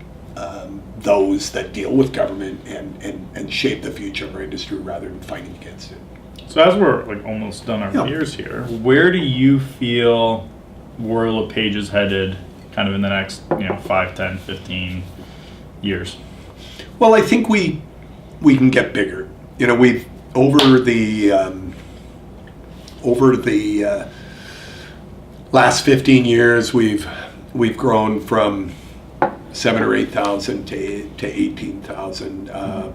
those that deal with government and shape the future of our industry rather than fighting against it. So as we're like almost done our years here, where do you feel Royal LePage is headed kind of in the next 5, 10, 15 years? Well, I think we can get bigger. We've over the last 15 years, we've grown from 7,000 or 8,000 to 18,000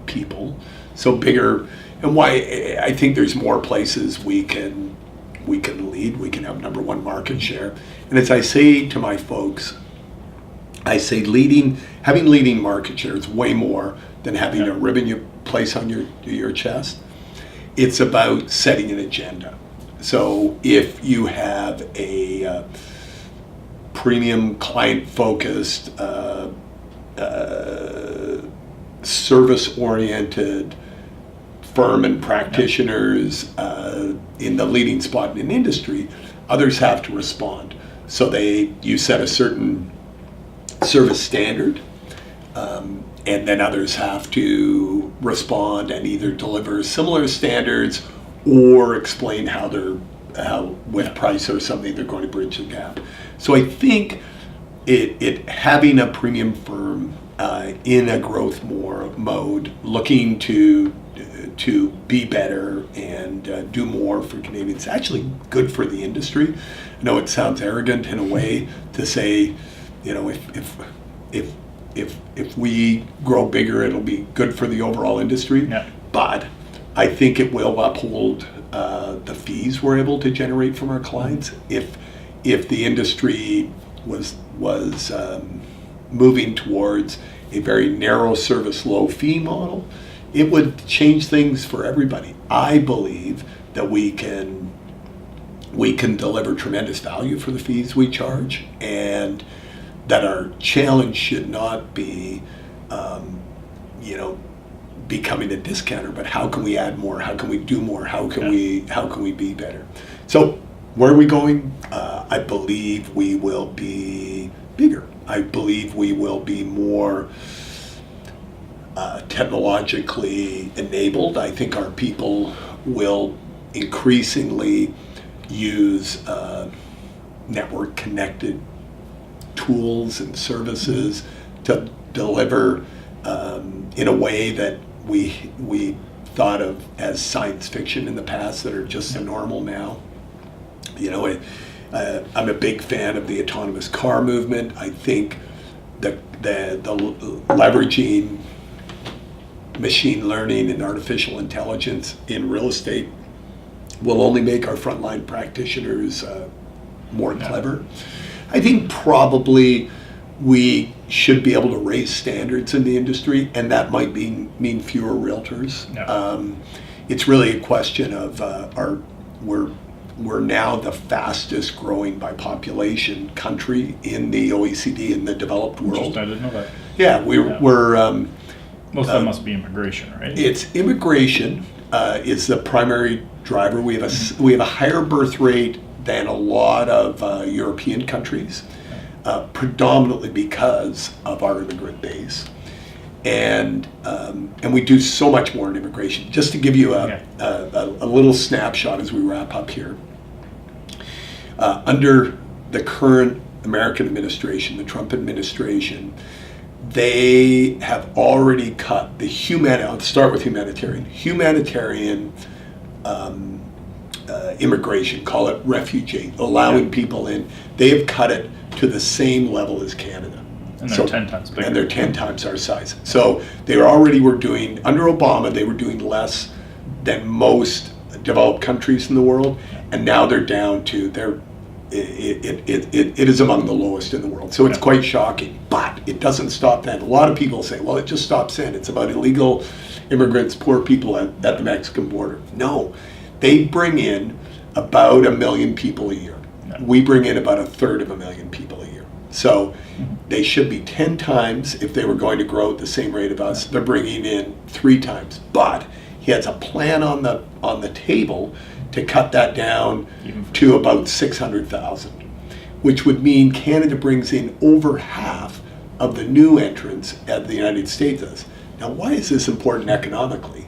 people. So bigger, and why I think there's more places we can lead. We can have number one market share. And as I say to my folks, I say having leading market share is way more than having a ribbon you place on your chest. It's about setting an agenda. So if you have a premium client-focused, service-oriented firm and practitioners in the leading spot in an industry, others have to respond. So you set a certain service standard, and then others have to respond and either deliver similar standards or explain how with price or something they're going to bridge the gap. So I think it having a premium firm in a growth mode, looking to be better and do more for Canadians, actually good for the industry. I know it sounds arrogant in a way to say, if we grow bigger, it'll be good for the overall industry. Yeah. But I think it will uphold the fees we're able to generate from our clients. If the industry was moving towards a very narrow service, low fee model, it would change things for everybody. I believe that we can deliver tremendous value for the fees we charge, and that our challenge should not be, becoming a discounter, but how can we add more? How can we do more? How can we be better? So where are we going? I believe we will be bigger. I believe we will be more technologically enabled. I think our people will increasingly use network connected tools and services to deliver in a way that we thought of as science fiction in the past that are just the normal now. I'm a big fan of the autonomous car movement. I think the leveraging machine learning and artificial intelligence in real estate will only make our frontline practitioners more clever. I think probably we should be able to raise standards in the industry, and that might mean fewer realtors. No. It's really a question of we're now the fastest growing by population country in the OECD, in the developed world. I didn't know that. Yeah, we're most of that must be immigration, right? It's immigration is the primary driver. We have a higher birth rate than a lot of European countries, predominantly because of our immigrant base, and we do so much more in immigration. Just to give you a little snapshot as we wrap up here, under the current American administration, the Trump administration, they have already cut the I'll start with humanitarian immigration, call it refugee, allowing people in. They have cut it to the same level as Canada. And they're 10 times bigger. And they're 10 times our size. So they were doing, under Obama, they were doing less than most developed countries in the world, and now they're down to, it is among the lowest in the world. So it's quite shocking, but it doesn't stop then. A lot of people say, well, it just stops then. It's about illegal immigrants, poor people at the Mexican border. No, they bring in about 1 million people a year. We bring in about 1/3 of 1 million people a year. So they should be 10 times if they were going to grow at the same rate of us. They're bringing in 3 times. But he has a plan on the table to cut that down to about 600,000, which would mean Canada brings in over half of the new entrants as the United States does. Now, why is this important economically?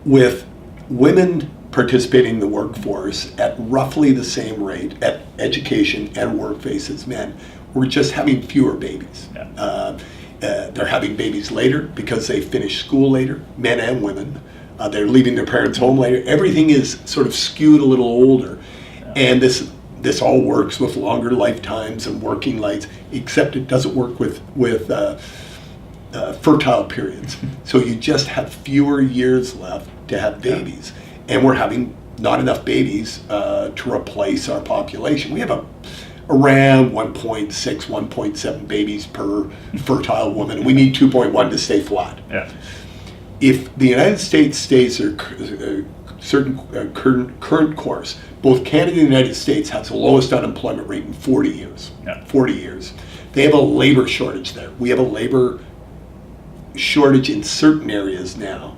With women participating in the workforce at roughly the same rate at education and workplace as men, we're just having fewer babies. Yeah. They're having babies later because they finish school later, men and women. They're leaving their parents' home later. Everything is sort of skewed a little older. Yeah. And this all works with longer lifetimes and working lives, except it doesn't work with fertile periods. So you just have fewer years left to have babies. And we're having not enough babies to replace our population. We have around 1.6, 1.7 babies per fertile woman. We need 2.1 to stay flat. Yeah. If the United States stays their current course, both Canada and the United States has the lowest unemployment rate in 40 years. Yeah. 40 years. They have a labor shortage there. We have a labor shortage in certain areas now.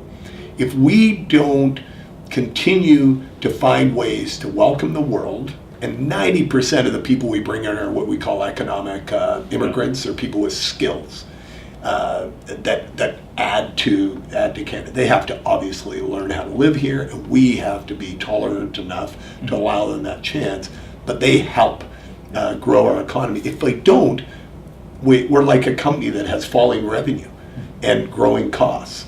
If we don't continue to find ways to welcome the world, and 90% of the people we bring in are what we call economic immigrants, or people with skills that add to Canada. They have to obviously learn how to live here, and we have to be tolerant enough to allow them that chance. But they help grow our economy. If they don't, we're like a company that has falling revenue and growing costs.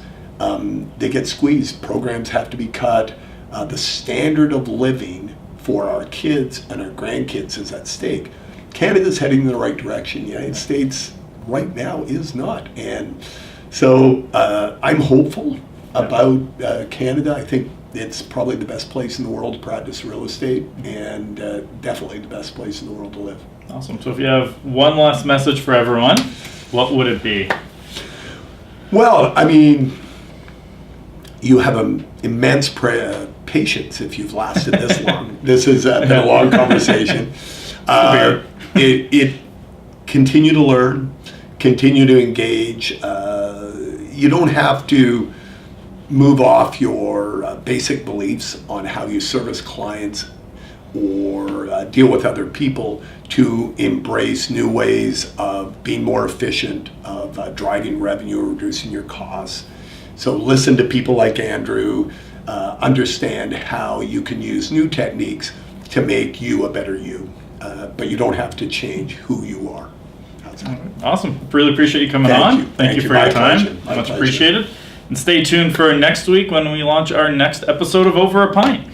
They get squeezed. Programs have to be cut. The standard of living for our kids and our grandkids is at stake. Canada's heading in the right direction. The United States right now is not. And so I'm hopeful about Canada. I think it's probably the best place in the world to practice real estate, and definitely the best place in the world to live. Awesome. So if you have one last message for everyone, what would it be? Well, I mean, you have an immense patience if you've lasted this long. This has been a long conversation. It continue to learn, continue to engage. You don't have to move off your basic beliefs on how you service clients or deal with other people to embrace new ways of being more efficient, of driving revenue, reducing your costs. So listen to people like Andrew, understand how you can use new techniques to make you a better you, but you don't have to change who you are. Awesome. Really appreciate you coming on. Thank you for your time. My Much pleasure. appreciated. And stay tuned for next week when we launch our next episode of Over a Pint.